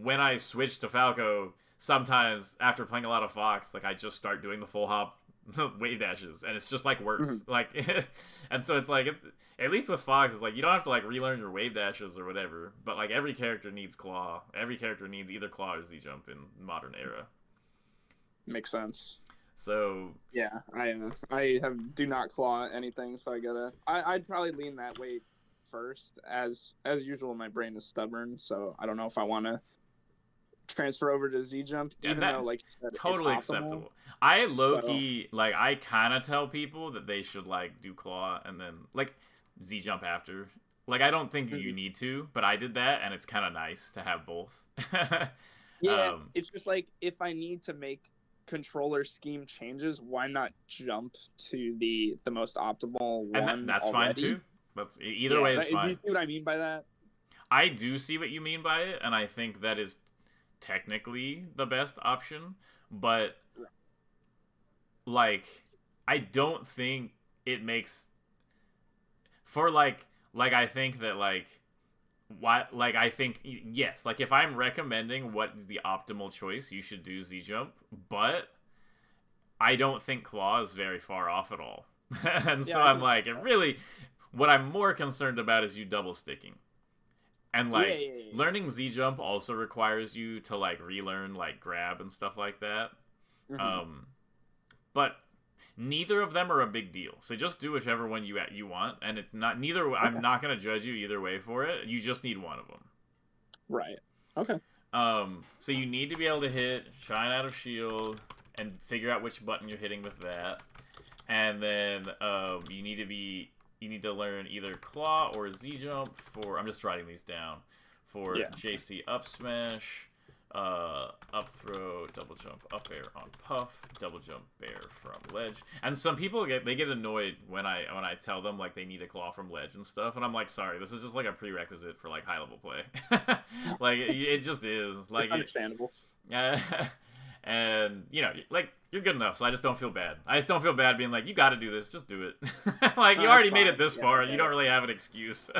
when I switch to Falco, sometimes after playing a lot of Fox, like I just start doing the full hop wave dashes, and it's just like worse. Like, and so it's like at least with Fox, it's like you don't have to like relearn your wave dashes or whatever. But like every character needs claw. Every character needs either claw or Z jump in modern era. Makes sense. So yeah, I do not claw anything, so I'd probably lean that way first. As usual, my brain is stubborn, so I don't know if I want to transfer over to Z jump, even though like you said, totally it's optimal. acceptable. I low-key like I kind of tell people that they should like do claw and then like Z jump after. Like I don't think you need to, but I did that, and it's kind of nice to have both. Yeah, it's just like if I need to make controller scheme changes, why not jump to the most optimal one? And that's already? fine too. That's either way is fine. Do you see what I mean by that? I do see what you mean by it, and I think that is technically the best option, but like I don't think it makes for like I think that like what like I think yes, like if I'm recommending what is the optimal choice, you should do Z jump, but I don't think claw is very far off at all. And so I'm like, it really what I'm more concerned about is you double sticking. And like learning Z jump also requires you to like relearn like grab and stuff like that. But neither of them are a big deal. So just do whichever one you want, and it's not neither. Okay. I'm not gonna judge you either way for it. You just need one of them. Right. Okay. So you need to be able to hit shine out of shield and figure out which button you're hitting with that, and then you need to learn either claw or Z jump for. I'm just writing these down for JC up smash. Up throw, double jump, up air on puff, double jump bear from ledge. And some people get annoyed when I tell them like they need a claw from ledge and stuff, and I'm like, sorry, this is just like a prerequisite for like high level play. Like it just is like it's understandable. And you know, like you're good enough, so I just don't feel bad. I just don't feel bad being like, you got to do this, just do it. Like you already made it this far, you don't really have an excuse.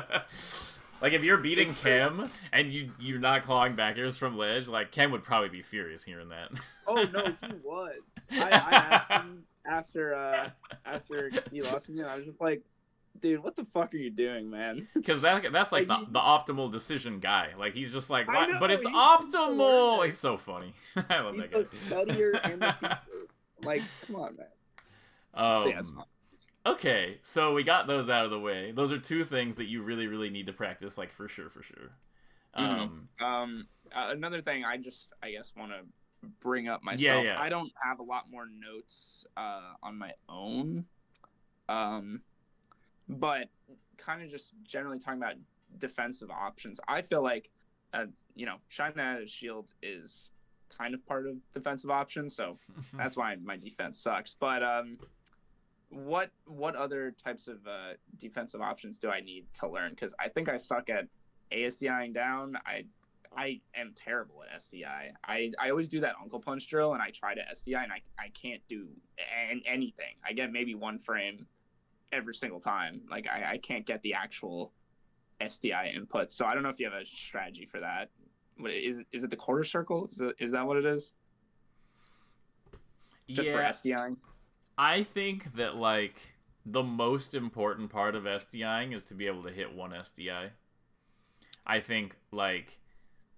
Like, if you're beating Kem and you're not clawing back airs from ledge, like, Kem would probably be furious hearing that. Oh, no, he was. I asked him after he lost me, and I was just like, dude, what the fuck are you doing, man? Because that's like the optimal decision guy. Like, he's just like, what? But it's optimal! He's so funny. I love that guy. He's the studier and the teacher. Like, come on, man. Yeah, it's fine. Okay, so we got those out of the way. Those are two things that you really, really need to practice, like, for sure. Another thing I guess, want to bring up myself. Yeah. I don't have a lot more notes on my own. But kind of just generally talking about defensive options. I feel like, shining out of shield is kind of part of defensive options, so that's why my defense sucks. But, what other types of defensive options do I need to learn? Because I think I suck at ASDIing down. I am terrible at SDI. I always do that Uncle Punch drill, and I try to SDI, and I can't do anything. I get maybe one frame every single time. Like, I can't get the actual SDI input. So I don't know if you have a strategy for that. What is it the quarter circle? Is that what it is? Just for SDIing? I think that, like, the most important part of SDIing is to be able to hit one SDI. I think, like...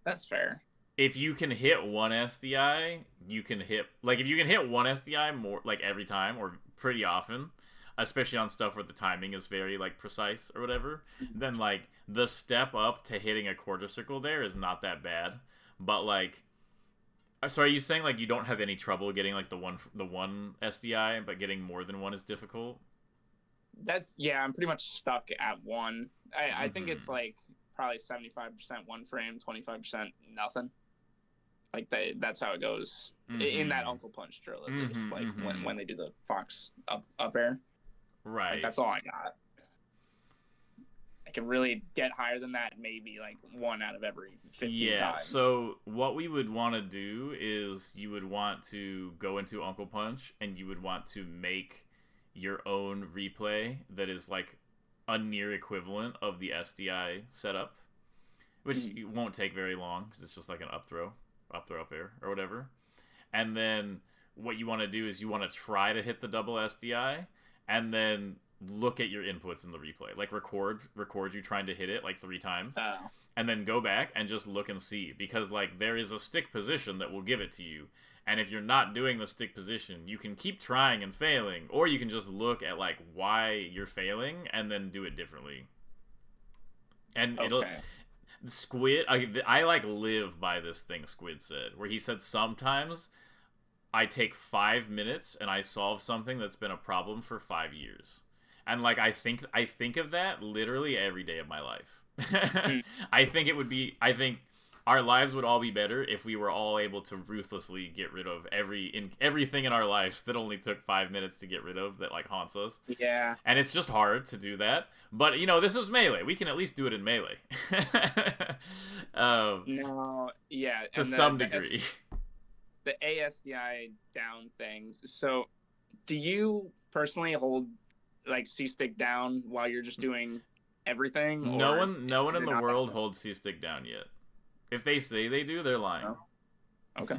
That's fair. If you can hit one SDI, you can hit... Like, if you can hit one SDI more, like, every time, or pretty often, especially on stuff where the timing is very, like, precise or whatever, then, like, the step up to hitting a quarter circle there is not that bad. But, like... So are you saying, like, you don't have any trouble getting, like, the one SDI, but getting more than one is difficult? Yeah, I'm pretty much stuck at one. I think it's, like, probably 75% one frame, 25% nothing. Like, that's how it goes in that Uncle Punch drill, at least, like, when they do the Fox up air. Right. Like, that's all I got. I can really get higher than that, maybe like 1 out of every 15 times. So what we would want to do is you would want to go into Uncle Punch and you would want to make your own replay that is like a near equivalent of the SDI setup, which won't take very long because it's just like an up throw up air or whatever. And then what you want to do is you want to try to hit the double SDI and then look at your inputs in the replay, like record you trying to hit it like 3 times, and then go back and just look and see, because like there is a stick position that will give it to you, and if you're not doing the stick position, you can keep trying and failing, or you can just look at like why you're failing and then do it differently. And it'll Squid, I like live by this thing Squid said, where he said sometimes I take 5 minutes and I solve something that's been a problem for 5 years. And like I think of that literally every day of my life. I think our lives would all be better if we were all able to ruthlessly get rid of everything in our lives that only took 5 minutes to get rid of, that like haunts us. Yeah. And it's just hard to do that. But you know, this is Melee. We can at least do it in Melee. No, yeah. To some degree. The ASDI down things. So, do you personally hold like C-stick down while you're just doing everything? No one in the world holds C-stick down yet. If they say they do, they're lying. Oh. Okay.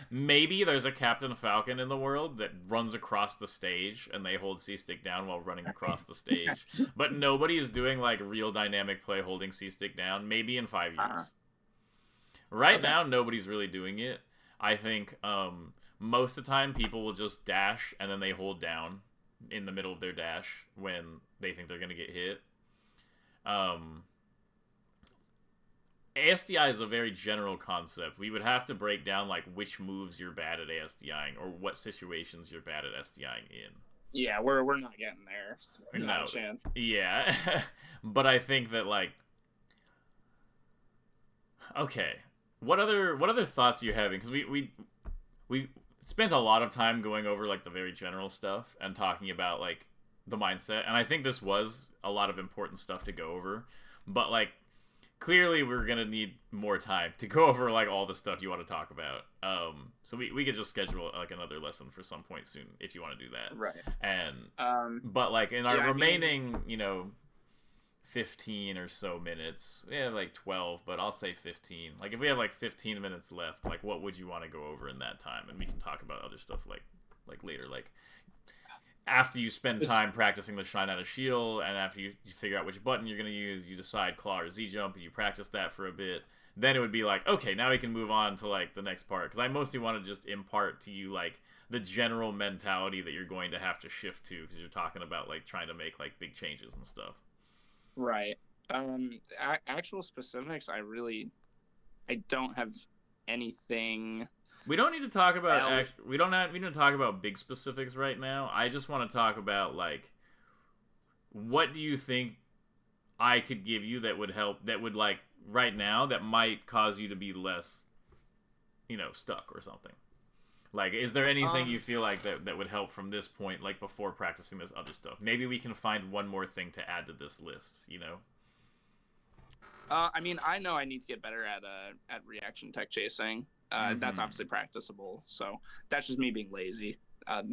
Maybe there's a Captain Falcon in the world that runs across the stage and they hold C-stick down while running across the stage. But nobody is doing like real dynamic play holding C-stick down. Maybe in 5 years. Right now, nobody's really doing it. I think most of the time people will just dash and then they hold down in the middle of their dash when they think they're going to get hit. ASDI is a very general concept. We would have to break down like which moves you're bad at ASDIing or what situations you're bad at SDIing in. Yeah, we're not getting there. No chance. Yeah. But I think that like, okay, what other thoughts are you having? Because we spent a lot of time going over like the very general stuff and talking about like the mindset, and I think this was a lot of important stuff to go over, but like clearly we're gonna need more time to go over like all the stuff you want to talk about. So we could just schedule like another lesson for some point soon if you want to do that. Right. And but like in our remaining, you know, 15 or so minutes, like 12, but I'll say 15. Like if we have like 15 minutes left, like what would you want to go over in that time? And we can talk about other stuff like later, like after you spend time practicing the shine out of shield, and after you figure out which button you're going to use, you decide claw or Z jump, and you practice that for a bit. Then it would be like, okay, now we can move on to like the next part, because I mostly want to just impart to you like the general mentality that you're going to have to shift to, because you're talking about like trying to make like big changes and stuff. Right. Actual specifics, I don't have anything. We don't need to talk about we don't need to talk about big specifics right now. I just want to talk about like, what do you think I could give you that would help, that would like right now that might cause you to be less, you know, stuck or something. Like, is there anything you feel like that would help from this point, like before practicing this other stuff? Maybe we can find one more thing to add to this list, you know? I mean, I know I need to get better at reaction tech chasing. That's obviously practicable, so that's just me being lazy.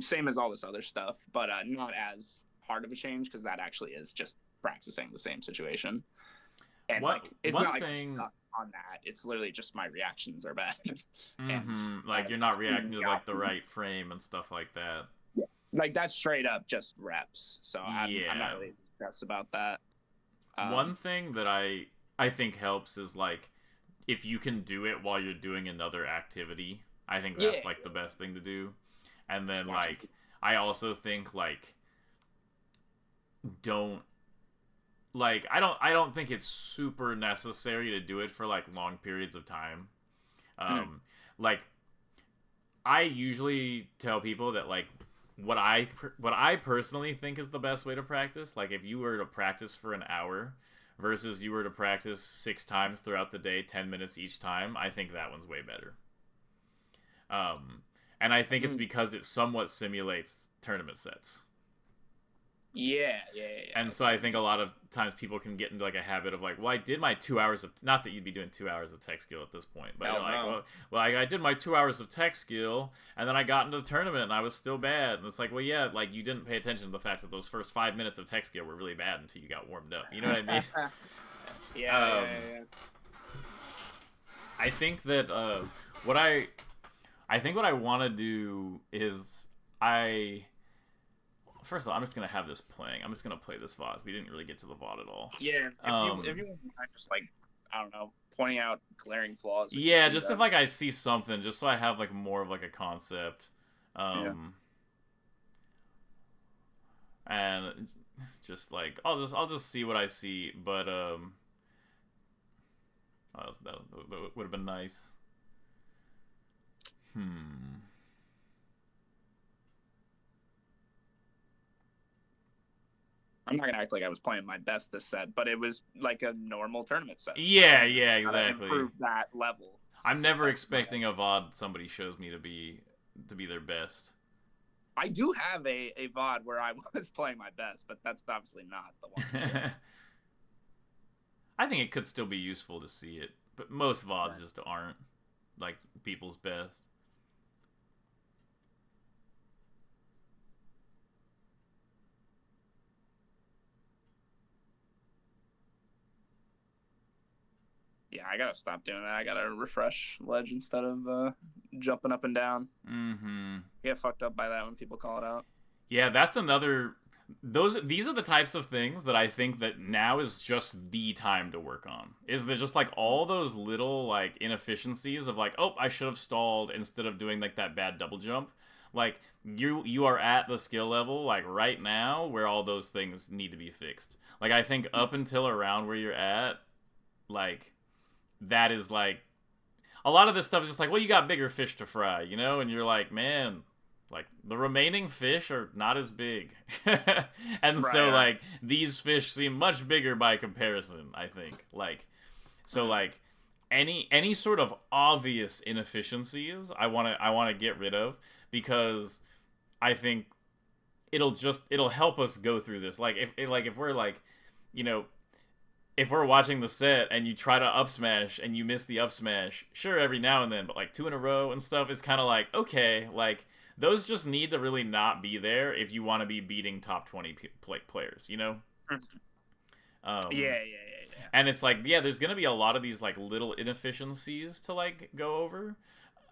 Same as all this other stuff, but not as hard of a change, because that actually is just practicing the same situation. And it's not like I'm stuck on that. It's literally just my reactions are bad. Like you're not reacting to like the right frame and stuff like that. Like that's straight up just reps. So I'm Yeah. not really stressed about that. One thing that I think helps is like if you can do it while you're doing another activity. I think that's like the best thing to do. And then like I also think like don't like I don't think it's super necessary to do it for like long periods of time. Like I usually tell people that like what I personally think is the best way to practice, like if you were to practice for an hour versus you were to practice 6 times throughout the day, 10 minutes each time, I think that one's way better. And I think it's because it somewhat simulates tournament sets. Yeah. And so I think a lot of times people can get into like a habit of like, well, I did my 2 hours of, not that you'd be doing 2 hours of tech skill at this point, but I did my 2 hours of tech skill and then I got into the tournament and I was still bad. And it's like, well, yeah, like you didn't pay attention to the fact that those first 5 minutes of tech skill were really bad until you got warmed up. You know what I mean? Yeah. I think that what I what I want to do is first of all, I'm just gonna have this playing. I'm just gonna play this VOD. We didn't really get to the VOD at all. Yeah. If you just like, I don't know, pointing out glaring flaws. Yeah, just if like I see something, just so I have like more of like a concept. And just like I'll just see what I see, but that would have been nice. I'm not gonna act like I was playing my best this set, but it was like a normal tournament set. Yeah, so yeah, exactly. Improve that level. I'm never expecting a VOD somebody shows me to be their best. I do have a VOD where I was playing my best, but that's obviously not the one. I think it could still be useful to see it, but most VODs just aren't like people's best. Yeah, I gotta stop doing that. I gotta refresh Ledge instead of jumping up and down. Get fucked up by that when people call it out. Yeah, that's another. These are the types of things that I think that now is just the time to work on. Is there just like all those little like inefficiencies of like, oh, I should have stalled instead of doing like that bad double jump. Like you are at the skill level like right now where all those things need to be fixed. Like I think up until around where you're at, like that is like a lot of this stuff is just like, well, you got bigger fish to fry, you know, and you're like, man, like the remaining fish are not as big. And so like these fish seem much bigger by comparison, I think. Like so like any sort of obvious inefficiencies I want to get rid of, because I think it'll help us go through this. Like if we're like, you know, if we're watching the set and you try to up smash and you miss the up smash, sure, every now and then, but like 2 in a row and stuff is kind of like, okay, like those just need to really not be there if you want to be beating top 20 players, you know? Yeah. And it's like, yeah, there's gonna be a lot of these like little inefficiencies to like go over.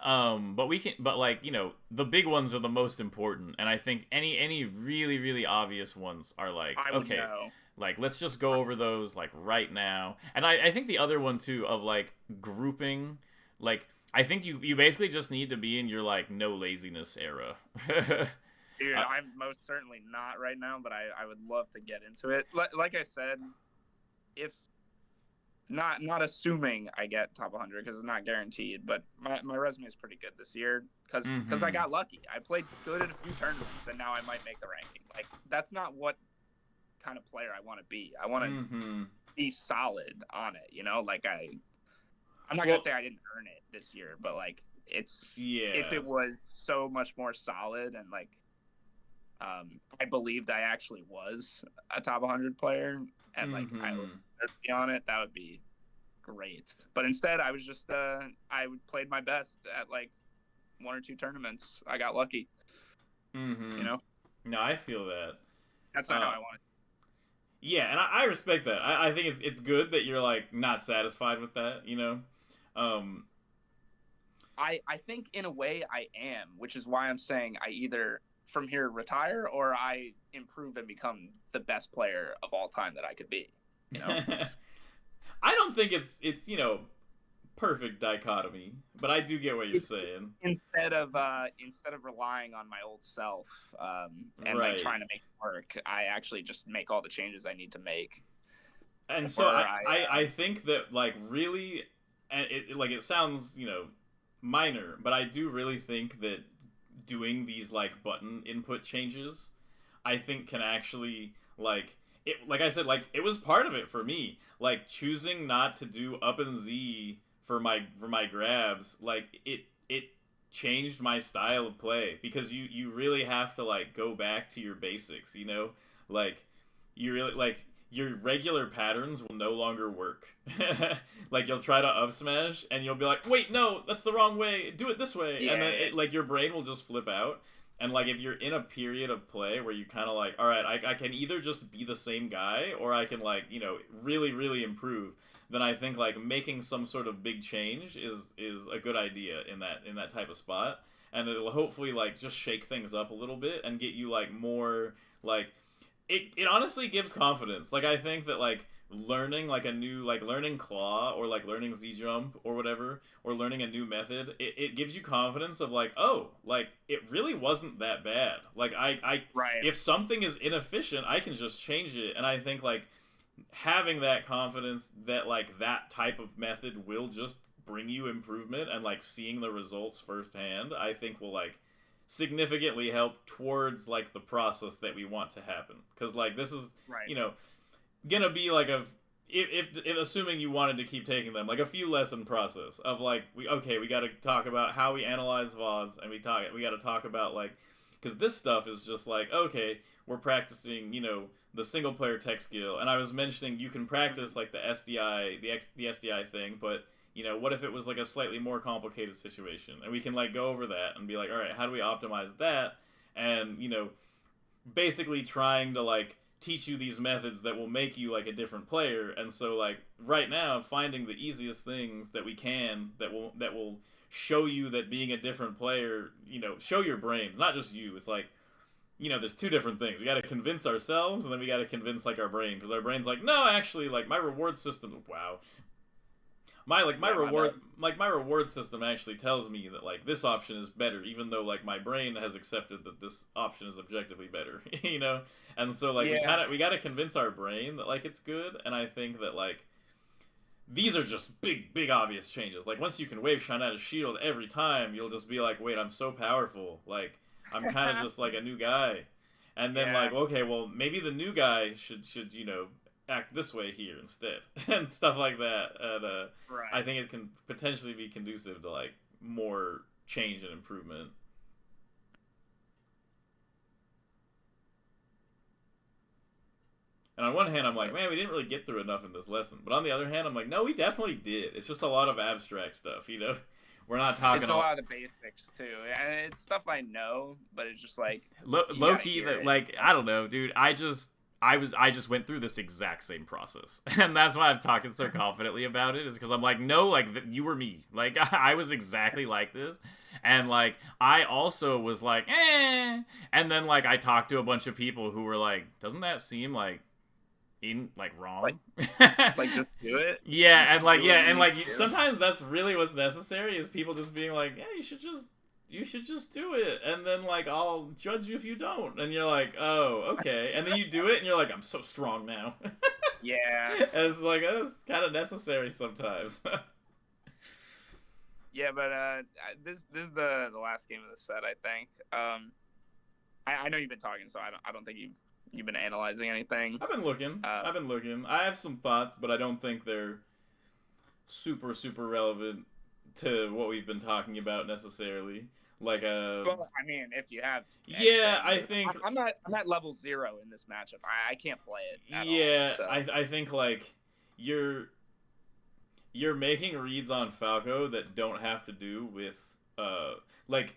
But like, you know, the big ones are the most important, and I think any really, really obvious ones are like, okay, like let's just go over those like right now. And I think the other one too of like grouping, like I think you basically just need to be in your like no laziness era. Dude, I'm most certainly not right now, but I would love to get into it. Like I said, if not assuming I get top 100 because it's not guaranteed, but my resume is pretty good this year because I got lucky. I played good in a few tournaments, and now I might make the ranking. Like that's not what kind of player I want to be. I want to be solid on it, you know? Like I'm not gonna say I didn't earn it this year, but like if it was so much more solid and like I believed I actually was a top 100 player and like I would be on it, that would be great. But instead I was just I played my best at like 1 or 2 tournaments. I got lucky. You know? No, I feel that. That's not how I want it. Yeah, and I respect that. I think it's good that you're like not satisfied with that, you know? I think in a way I am, which is why I'm saying I either from here retire, or I improve and become the best player of all time that I could be. You know? I don't think it's perfect dichotomy, but I do get what you're saying. Instead of relying on my old self and like trying to make it work, I actually just make all the changes I need to make. And so I think that like really, and it sounds minor, but I do really think that doing these like button input changes, I think can actually like I said, like it was part of it for me, like choosing not to do up and Z for my grabs, like it changed my style of play, because you really have to like go back to your basics, like you really like your regular patterns will no longer work. Like you'll try to up smash and you'll be like, wait, no, that's the wrong way, do it this way. Yeah. And then like your brain will just flip out. And like if you're in a period of play where you kind of like, all right, I can either just be the same guy, or I can like really really improve, then I think like making some sort of big change is a good idea in that type of spot. And it'll hopefully like just shake things up a little bit and get you like more like it honestly gives confidence. Like I think that like learning like a new like learning claw, or like learning Z jump or whatever, or learning a new method, it gives you confidence of like, oh, like it really wasn't that bad. Like I if something is inefficient, I can just change it. And I think like having that confidence that like that type of method will just bring you improvement, and like seeing the results firsthand, I think will like significantly help towards like the process that we want to happen. Because like this is gonna be like if assuming you wanted to keep taking them, like a few lesson process of like we got to talk about how we analyze VODs, and we got to talk about like, because this stuff is just like, okay, we're practicing the single player tech skill, and I was mentioning you can practice like the SDI the SDI thing, but what if it was like a slightly more complicated situation, and we can like go over that and be like, all right, how do we optimize that? And basically trying to like teach you these methods that will make you like a different player. And so like right now, finding the easiest things that we can that will show you that being a different player, show your brain, not just you. It's like, there's two different things. We got to convince ourselves, and then we got to convince like our brain, because our brain's like, no, actually, like my reward system, my reward system actually tells me that like this option is better, even though like my brain has accepted that this option is objectively better, And so like we got to convince our brain that like it's good. And I think that like these are just big obvious changes. Like once you can wave shine out a shield every time, you'll just be like, wait, I'm so powerful. Like I'm kind of just like a new guy. And then like, okay, well maybe the new guy should act this way here instead, and stuff like that. And I think it can potentially be conducive to like more change and improvement. And on one hand, I'm like, man, we didn't really get through enough in this lesson. But on the other hand, I'm like, no, we definitely did. It's just a lot of abstract stuff, We're not talking. It's a lot of basics too, and it's stuff I know, but it's just like low key that like I don't know, dude. I just went through this exact same process, and that's why I'm talking so confidently about it, is because I'm like, no, like you were me, like I was exactly like this, and like I also was like, and then like I talked to a bunch of people who were like, doesn't that seem like wrong? Like just do it. Yeah, and like and like sometimes that's really what's necessary, is people just being like, yeah, you should just do it, and then like I'll judge you if you don't, and you're like, oh, okay, and then you do it and you're like, I'm so strong now. Yeah. And it's like that's kind of necessary sometimes. Yeah, but this is the last game of the set, I think. I know you've been talking, so I don't think you've been analyzing anything. I've been looking. I have some thoughts, but I don't think they're super relevant to what we've been talking about necessarily. Like well, I mean, if you have I think I'm at level 0 in this matchup. I can't play it at all, so. I think like you're making reads on Falco that don't have to do with like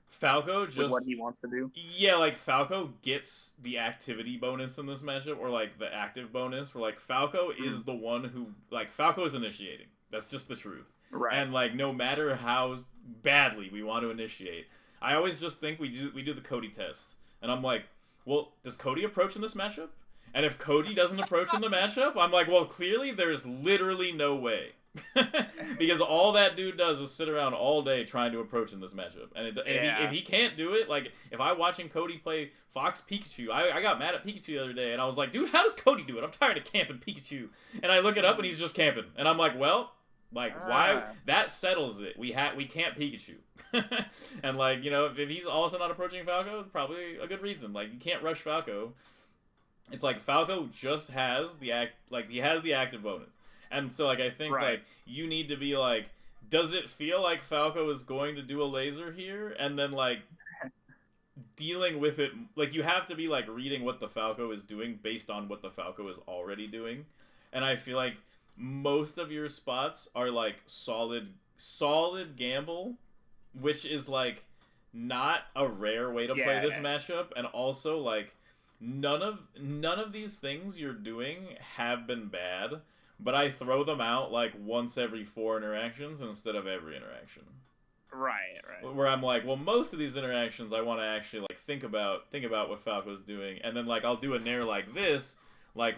Falco just with what he wants to do. Yeah, like Falco gets the activity bonus in this matchup, or like the active bonus, where like Falco is the one who like Falco is initiating. That's just the truth. Right. And like no matter how badly we want to initiate, I always just think we do the Cody test, and I'm like, well, does Cody approach in this matchup? And if Cody doesn't approach in the matchup, I'm like, well, clearly there's literally no way. Because all that dude does is sit around all day trying to approach in this matchup. And if he can't do it, like, if I'm watching Cody play Fox Pikachu, I got mad at Pikachu the other day, and I was like, dude, how does Cody do it? I'm tired of camping Pikachu. And I look it up, and he's just camping. And I'm like, well, like, why? That settles it. We can't Pikachu. And, like, you know, if he's also not approaching Falco, it's probably a good reason. Like, you can't rush Falco. It's like Falco just has he has the active bonus. And so, like, I think, like, you need to be like, does it feel like Falco is going to do a laser here? And then, like, dealing with it, like, you have to be, like, reading what the Falco is doing based on what the Falco is already doing. And I feel like most of your spots are, like, solid gamble, which is, like, not a rare way to play this matchup. And also, like, none of these things you're doing have been bad, but I throw them out like once every 4 interactions instead of every interaction. Right. Where I'm like, well, most of these interactions I want to actually like think about what Falco's doing, and then like I'll do a nair like this, like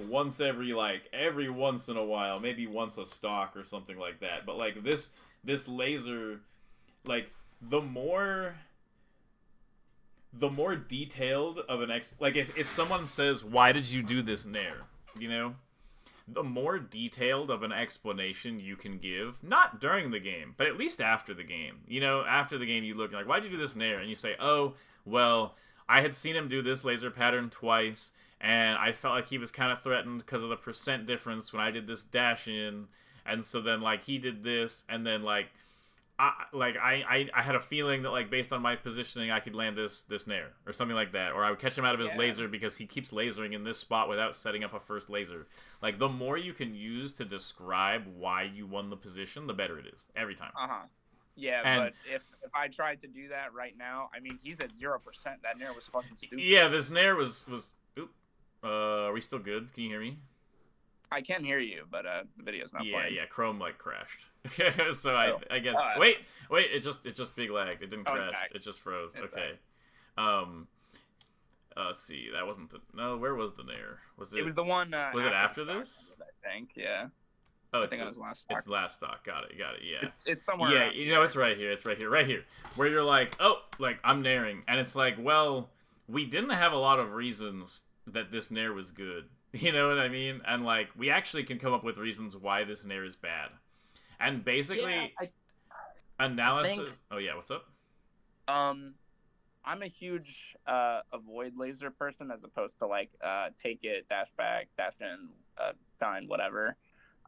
every once in a while, maybe once a stock or something like that. But like this laser, like the more detailed of an like if someone says, why did you do this nair, you know, the more detailed of an explanation you can give, not during the game, but at least after the game. You know, after the game you look like, why'd you do this nair? And you say, oh, well, I had seen him do this laser pattern twice, and I felt like he was kind of threatened because of the percent difference when I did this dash in, and so then like he did this, and then like I had a feeling that, like, based on my positioning, I could land this nair or something like that, or I would catch him out of his laser because he keeps lasering in this spot without setting up a first laser. Like, the more you can use to describe why you won the position, the better it is every time. Yeah, and, but if I tried to do that right now, I mean, he's at 0%. That nair was fucking stupid. Yeah, this nair was. Oop. Are we still good? Can you hear me? I can hear you, but the video's not playing. Yeah, Chrome like crashed. So I guess wait, it's just big lag. It didn't crash. It just froze. It's okay. See, that wasn't where was the nair? It was the one was it after this? I think, yeah. Oh, I think it was last stock. It's last stock. Got it. Yeah. It's somewhere. Yeah, you know, it's right here. Right here. Where you're like, oh, like I'm nairing, and it's like, well, we didn't have a lot of reasons that this nair was good. You know what I mean? And, like, we actually can come up with reasons why this nair is bad. And basically, analysis... Oh, yeah, what's up? I'm a huge avoid laser person as opposed to, like, take it, dash back, dash in, shine, whatever.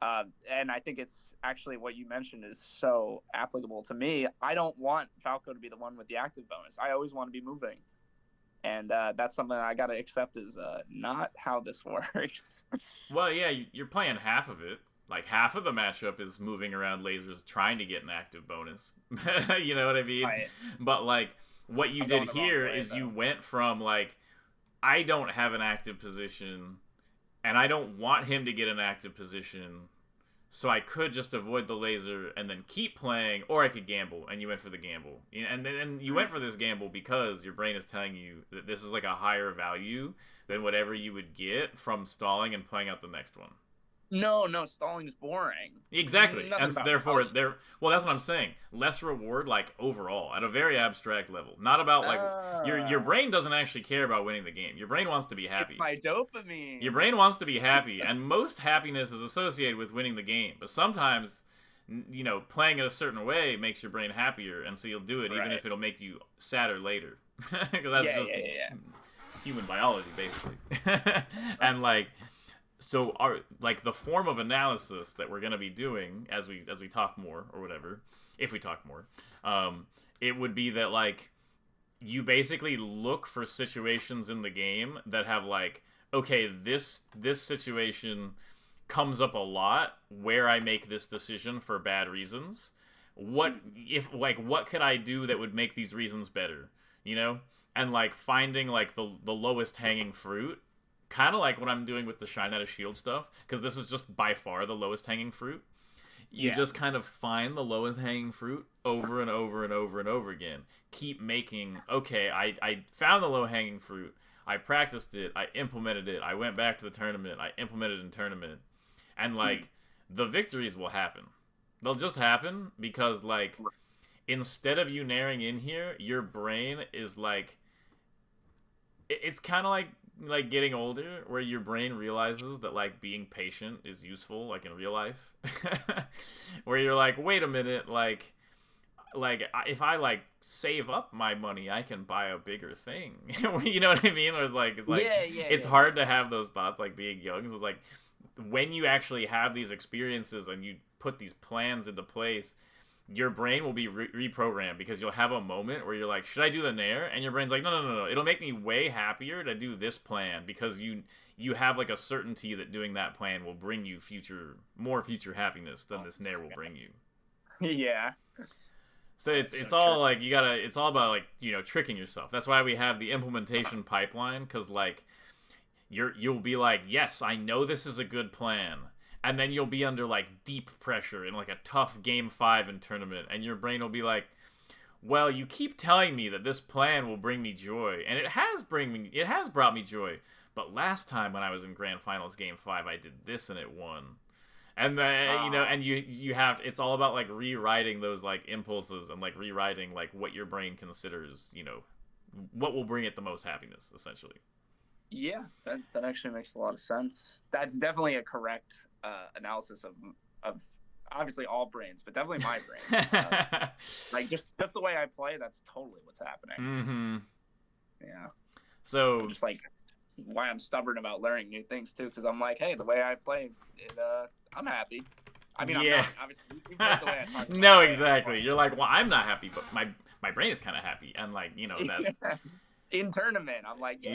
And I think it's actually what you mentioned is so applicable to me. I don't want Falco to be the one with the active bonus. I always want to be moving. And that's something I gotta accept is not how this works. Well, yeah, you're playing half of it. Like, half of the matchup is moving around lasers trying to get an active bonus. You know what I mean? Right. But, like, what you did here is you went from, like, I don't have an active position, and I don't want him to get an active position, so I could just avoid the laser and then keep playing, or I could gamble, and you went for the gamble. And then you went for this gamble because your brain is telling you that this is like a higher value than whatever you would get from stalling and playing out the next one. No, stalling's boring. Exactly. And therefore, well, that's what I'm saying. Less reward, like, overall, at a very abstract level. Not about, like, your brain doesn't actually care about winning the game. Your brain wants to be happy. It's my dopamine. Your brain wants to be happy, and most happiness is associated with winning the game. But sometimes, you know, playing it a certain way makes your brain happier, and so you'll do it even if it'll make you sadder later. Because that's just human biology, basically. And, like... So, the form of analysis that we're going to be doing as we talk more, or whatever, if we talk more, it would be that, like, you basically look for situations in the game that have, like, okay, this situation comes up a lot where I make this decision for bad reasons. What could I do that would make these reasons better, you know? And, like, finding, like, the lowest hanging fruit. Kind of like what I'm doing with the Shine Out of Shield stuff, because this is just by far the lowest hanging fruit. You Yeah. just kind of find the lowest hanging fruit over and over and over and over again. Keep making, okay, I found the low hanging fruit. I practiced it. I implemented it. I went back to the tournament. I implemented it in tournament. And, like, the victories will happen. They'll just happen because, like, instead of you narrowing in here, your brain is, like, it's kind of like getting older, where your brain realizes that, like, being patient is useful, like in real life. Where you're like, wait a minute, like if I, like, save up my money, I can buy a bigger thing. You know what I mean? Where it's like it's hard to have those thoughts, like, being young. So it's like, when you actually have these experiences and you put these plans into place, your brain will be reprogrammed, because you'll have a moment where you're like, should I do the nair? And your brain's like, no. It'll make me way happier to do this plan, because you have, like, a certainty that doing that plan will bring you more future happiness than this nair will bring you. Yeah. So it's all like, it's all about, like, you know, tricking yourself. That's why we have the implementation pipeline, because, like, you'll be like, yes, I know this is a good plan. And then you'll be under, like, deep pressure in, like, a tough game 5 in tournament, and your brain will be like, well, you keep telling me that this plan will bring me joy, and it has brought me joy. But last time when I was in Grand Finals Game 5, I did this and it won. And then, you know, and you have, it's all about, like, rewriting those, like, impulses, and, like, rewriting, like, what your brain considers, you know, what will bring it the most happiness, essentially. Yeah, that actually makes a lot of sense. That's definitely a correct analysis of obviously all brains, but definitely my brain. Like, just the way I play, that's totally what's happening. Mm-hmm. Yeah. So I'm just, like, why I'm stubborn about learning new things too, because I'm like, hey, the way I play, I'm happy. I mean, yeah. I'm not, obviously. You've heard the way I talk about No, it. exactly. You're like, well, I'm not happy, but my brain is kind of happy, and, like, you know, that's in tournament, I'm like,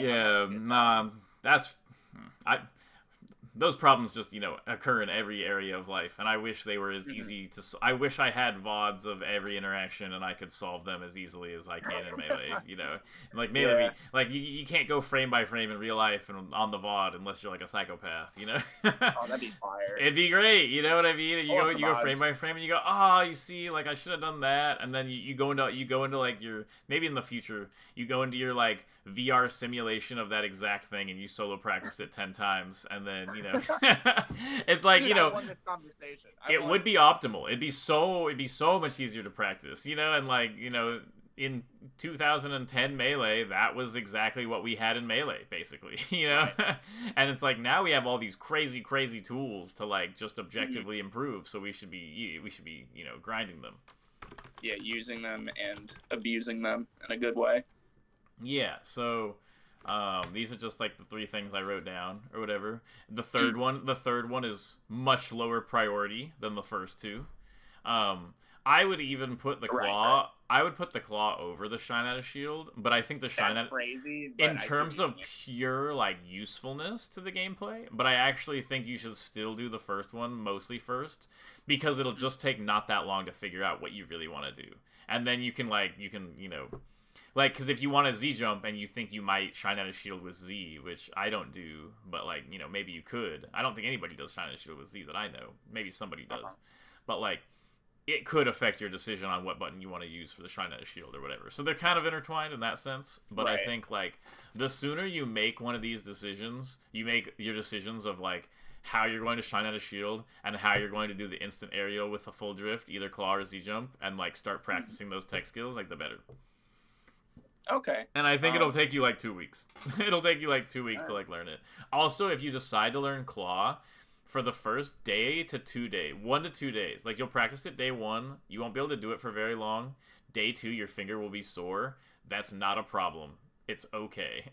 those problems just, you know, occur in every area of life, and I wish they were as easy to. I wish I had VODs of every interaction, and I could solve them as easily as I can in Melee. You know, like Melee, like you can't go frame by frame in real life and on the VOD unless you're, like, a psychopath. You know. Oh, that'd be fire. It'd be great. You know what I mean? You go frame by frame, and you go, oh, you see, like, I should have done that, and then you go into like your, maybe in the future you go into your, like, VR simulation of that exact thing, and you solo practice it 10 times, and then, you know, it's like, Dude, you know, I won this conversation. would be optimal. It'd be so much easier to practice, you know, and, like, you know, in 2010 Melee, that was exactly what we had in Melee, basically, you know. Right. And it's like, now we have all these crazy tools to, like, just objectively improve, so we should be, you know, grinding them. Yeah, using them and abusing them in a good way. Yeah, so these are just, like, the 3 things I wrote down or whatever. The third one is much lower priority than the first 2. I would even put the claw. Right. I would put the claw over the shine out of shield, but I think the shine out crazy in terms of pure, like, usefulness to the gameplay. But I actually think you should still do the first one mostly first, because it'll just take not that long to figure out what you really want to do, and then you can you know. Like, because if you want a Z jump and you think you might shine out a shield with Z, which I don't do, but, like, you know, maybe you could. I don't think anybody does shine out a shield with Z that I know. Maybe somebody does. But, like, it could affect your decision on what button you want to use for the shine out of shield or whatever. So they're kind of intertwined in that sense. But right. I think, like, the sooner you make one of these decisions, you make your decisions of, like, how you're going to shine out a shield and how you're going to do the instant aerial with a full drift, either claw or Z jump, and, like, start practicing those tech skills, like, the better. Okay. And I think it'll take you, like, 2 weeks. It'll take you, like, 2 weeks to, like, learn it. Also, if you decide to learn claw, for the first day to 2 days, 1 to 2 days, like, you'll practice it day 1. You won't be able to do it for very long. Day 2, your finger will be sore. That's not a problem. It's okay.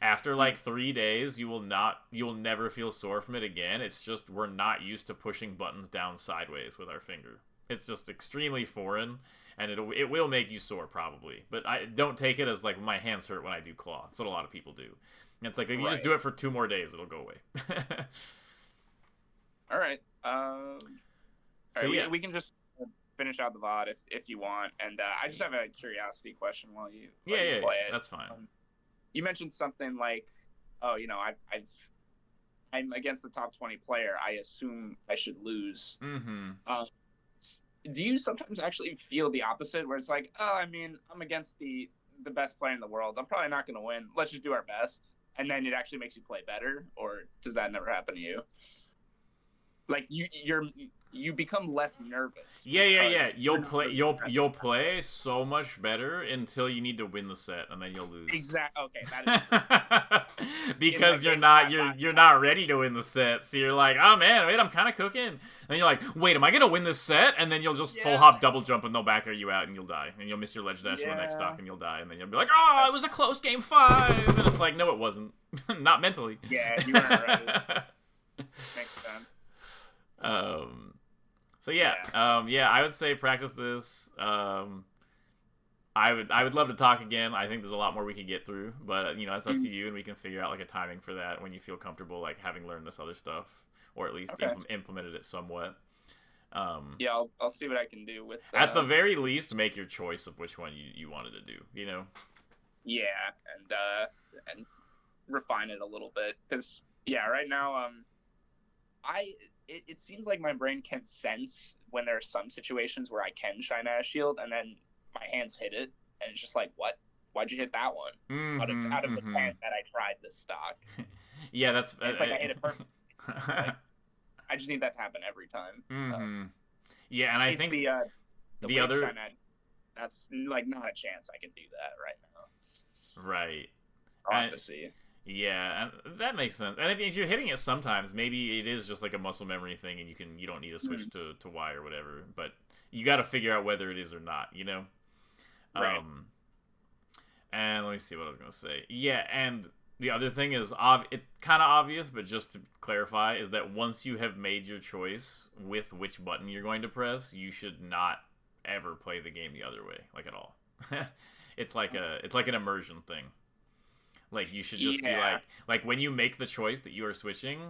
After, like, 3 days, you'll never feel sore from it again. It's just we're not used to pushing buttons down sideways with our finger. It's just extremely foreign. And it will make you sore, probably. But I don't take it as, like, my hands hurt when I do claw. That's what a lot of people do. And it's like, if you just do it for 2 more days, it'll go away. All right. We can just finish out the VOD if you want. And I just have a curiosity question while you play it. That's fine. You mentioned something like, oh, you know, I'm against the top 20 player. I assume I should lose. Mm-hmm. do you sometimes actually feel the opposite, where it's like, oh, I mean, I'm against the best player in the world. I'm probably not going to win. Let's just do our best, and then it actually makes you play better? Or does that never happen to you? Like you become less nervous. Yeah. You'll play so much better until you need to win the set, and then you'll lose. Exactly. Okay, that is because you're not ready to win the set, so you're like, oh man, wait, I'm kind of cooking. And you're like, wait, am I gonna win this set? And then you'll just full hop, double jump, and they'll back air you out, and you'll die, and you'll miss your ledge dash on the next stock, and you'll die, and then you'll be like, oh, it was a close game 5, and it's like, no, it wasn't, not mentally. Yeah, you weren't ready. Makes sense. So yeah, I would say practice this. I would love to talk again. I think there's a lot more we could get through, but it's up to you, and we can figure out like a timing for that when you feel comfortable, like having learned this other stuff, or at least implemented it somewhat. Yeah, I'll see what I can do with. At the very least, make your choice of which one you wanted to do. Yeah, and refine it a little bit, because right now it seems like my brain can sense when there are some situations where I can shine Ash Shield, and then my hands hit it, and it's just like, what? Why'd you hit that one? Out of the 10 that I tried this stock. Yeah, it's like I hit it perfectly. Like, I just need that to happen every time. Yeah, and I think the other shine that's like not a chance I can do that right now. Right. I'll have to see. Yeah, and that makes sense. And if you're hitting it sometimes, maybe it is just like a muscle memory thing, and you don't need to switch to Y or whatever. But you got to figure out whether it is or not, Right. And let me see what I was gonna say. Yeah, and the other thing is, it's kind of obvious, but just to clarify, is that once you have made your choice with which button you're going to press, you should not ever play the game the other way, like at all. It's like an immersion thing. Like you should just be like when you make the choice that you are switching,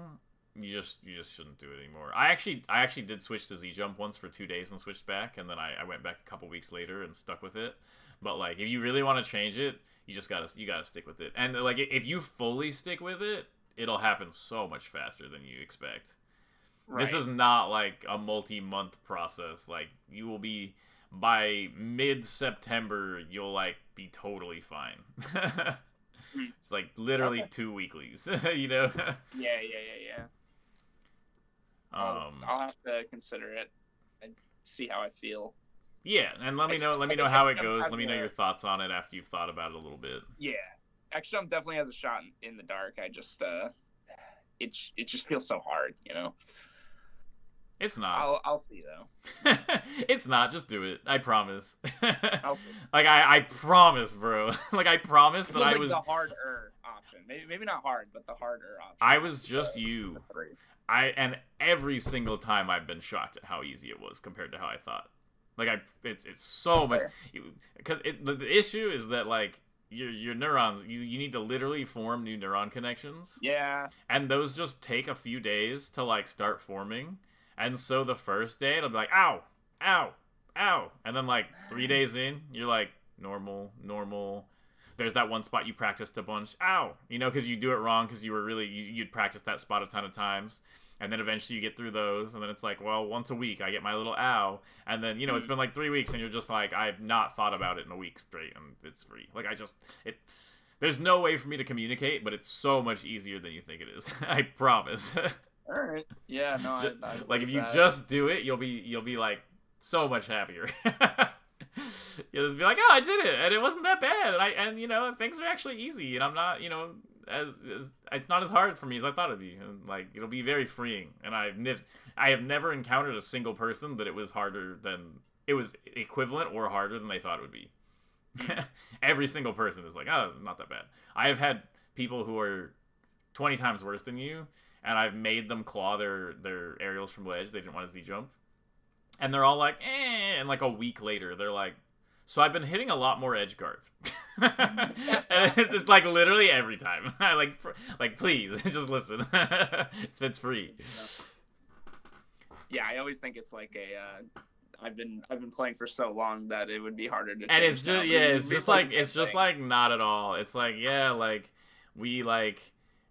you just shouldn't do it anymore. I actually did switch to Z jump once for 2 days and switched back, and then I went back a couple weeks later and stuck with it. But like if you really want to change it, you gotta stick with it. And like if you fully stick with it, it'll happen so much faster than you expect. Right. This is not like a multi-month process. Like you will be by mid-September, you'll like be totally fine. It's like literally 2 weeklies, Yeah. I'll have to consider it and see how I feel. Yeah, and let me know how it goes. Let me know your thoughts on it after you've thought about it a little bit. Yeah. Actually, I'm definitely has a shot in the dark. I just it just feels so hard, It's not. I'll see though. It's not. Just do it. I promise. I'll see. Like I promise, bro. Like I promise that I was the harder option. Maybe not hard, but the harder option. I was just you. And every single time I've been shocked at how easy it was compared to how I thought. Like it's so much, because the issue is that like your neurons, you need to literally form new neuron connections. Yeah. And those just take a few days to like start forming. And so the first day it'll be like, ow, ow, ow. And then like 3 days in, you're like, normal. There's that one spot you practiced a bunch, ow. Because you do it wrong because you'd practice that spot a ton of times. And then eventually you get through those. And then it's like, well, once a week I get my little ow. And then, it's been like 3 weeks and you're just like, I've not thought about it in a week straight. And it's free. Like there's no way for me to communicate, but it's so much easier than you think it is. I promise. All right. Yeah. No. I like if you just do it, you'll be like so much happier. You'll just be like, oh, I did it, and it wasn't that bad, and things are actually easy, and I'm not, as it's not as hard for me as I thought it'd be, and like it'll be very freeing. And I have never encountered a single person that it was equivalent or harder than they thought it would be. Every single person is like, oh, it's not that bad. I have had people who are 20 times worse than you, and I've made them claw their aerials from ledge. They didn't want to Z jump. And they're all like, eh. And like a week later, they're like, so I've been hitting a lot more edge guards. And it's like literally every time. like please, just listen. It's free. Yeah, I always think it's like I've been playing for so long that it would be harder to. And it's just like not at all. It's like, yeah, like we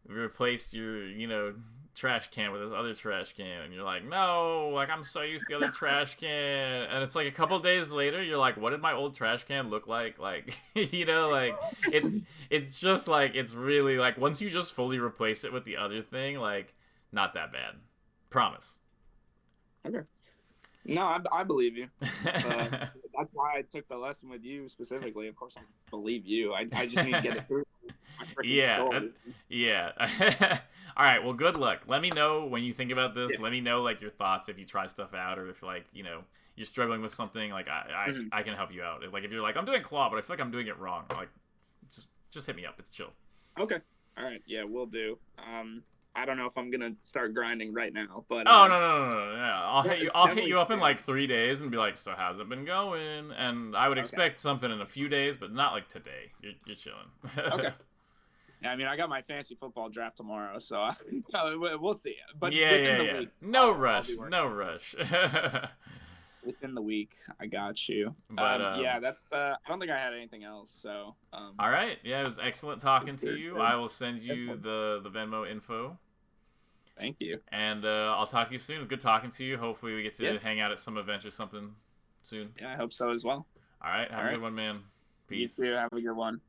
replaced your trash can with this other trash can, and you're like, no, like I'm so used to the other trash can, and it's like a couple days later, you're like, what did my old trash can look like? Like, like it's just like it's really like once you just fully replace it with the other thing, like not that bad, promise. Okay. No, I believe you. That's why I took the lesson with you specifically. Of course, I believe you. I just need to get it through. Yeah. All right. Well, good luck. Let me know when you think about this. Yeah. Let me know like your thoughts if you try stuff out, or if like you're struggling with something. Like I can help you out. Like if you're like I'm doing claw, but I feel like I'm doing it wrong. Like just hit me up. It's chill. Okay. All right. Yeah, we'll do. I don't know if I'm gonna start grinding right now, but no. I'll hit you up in like 3 days and be like, so how's it been going? And I would expect something in a few days, but not like today. You're chilling. Okay. Yeah, I mean, I got my fantasy football draft tomorrow, so we'll see. But within the week, no rush. Within the week, I got you. But yeah, that's. I don't think I had anything else. So. All right. Yeah, it was excellent talking to you. I will send you the Venmo info. Thank you. And I'll talk to you soon. It's good talking to you. Hopefully we get to hang out at some event or something soon. Yeah, I hope so as well. All right. Have a good one, man. Peace. You too. Have a good one.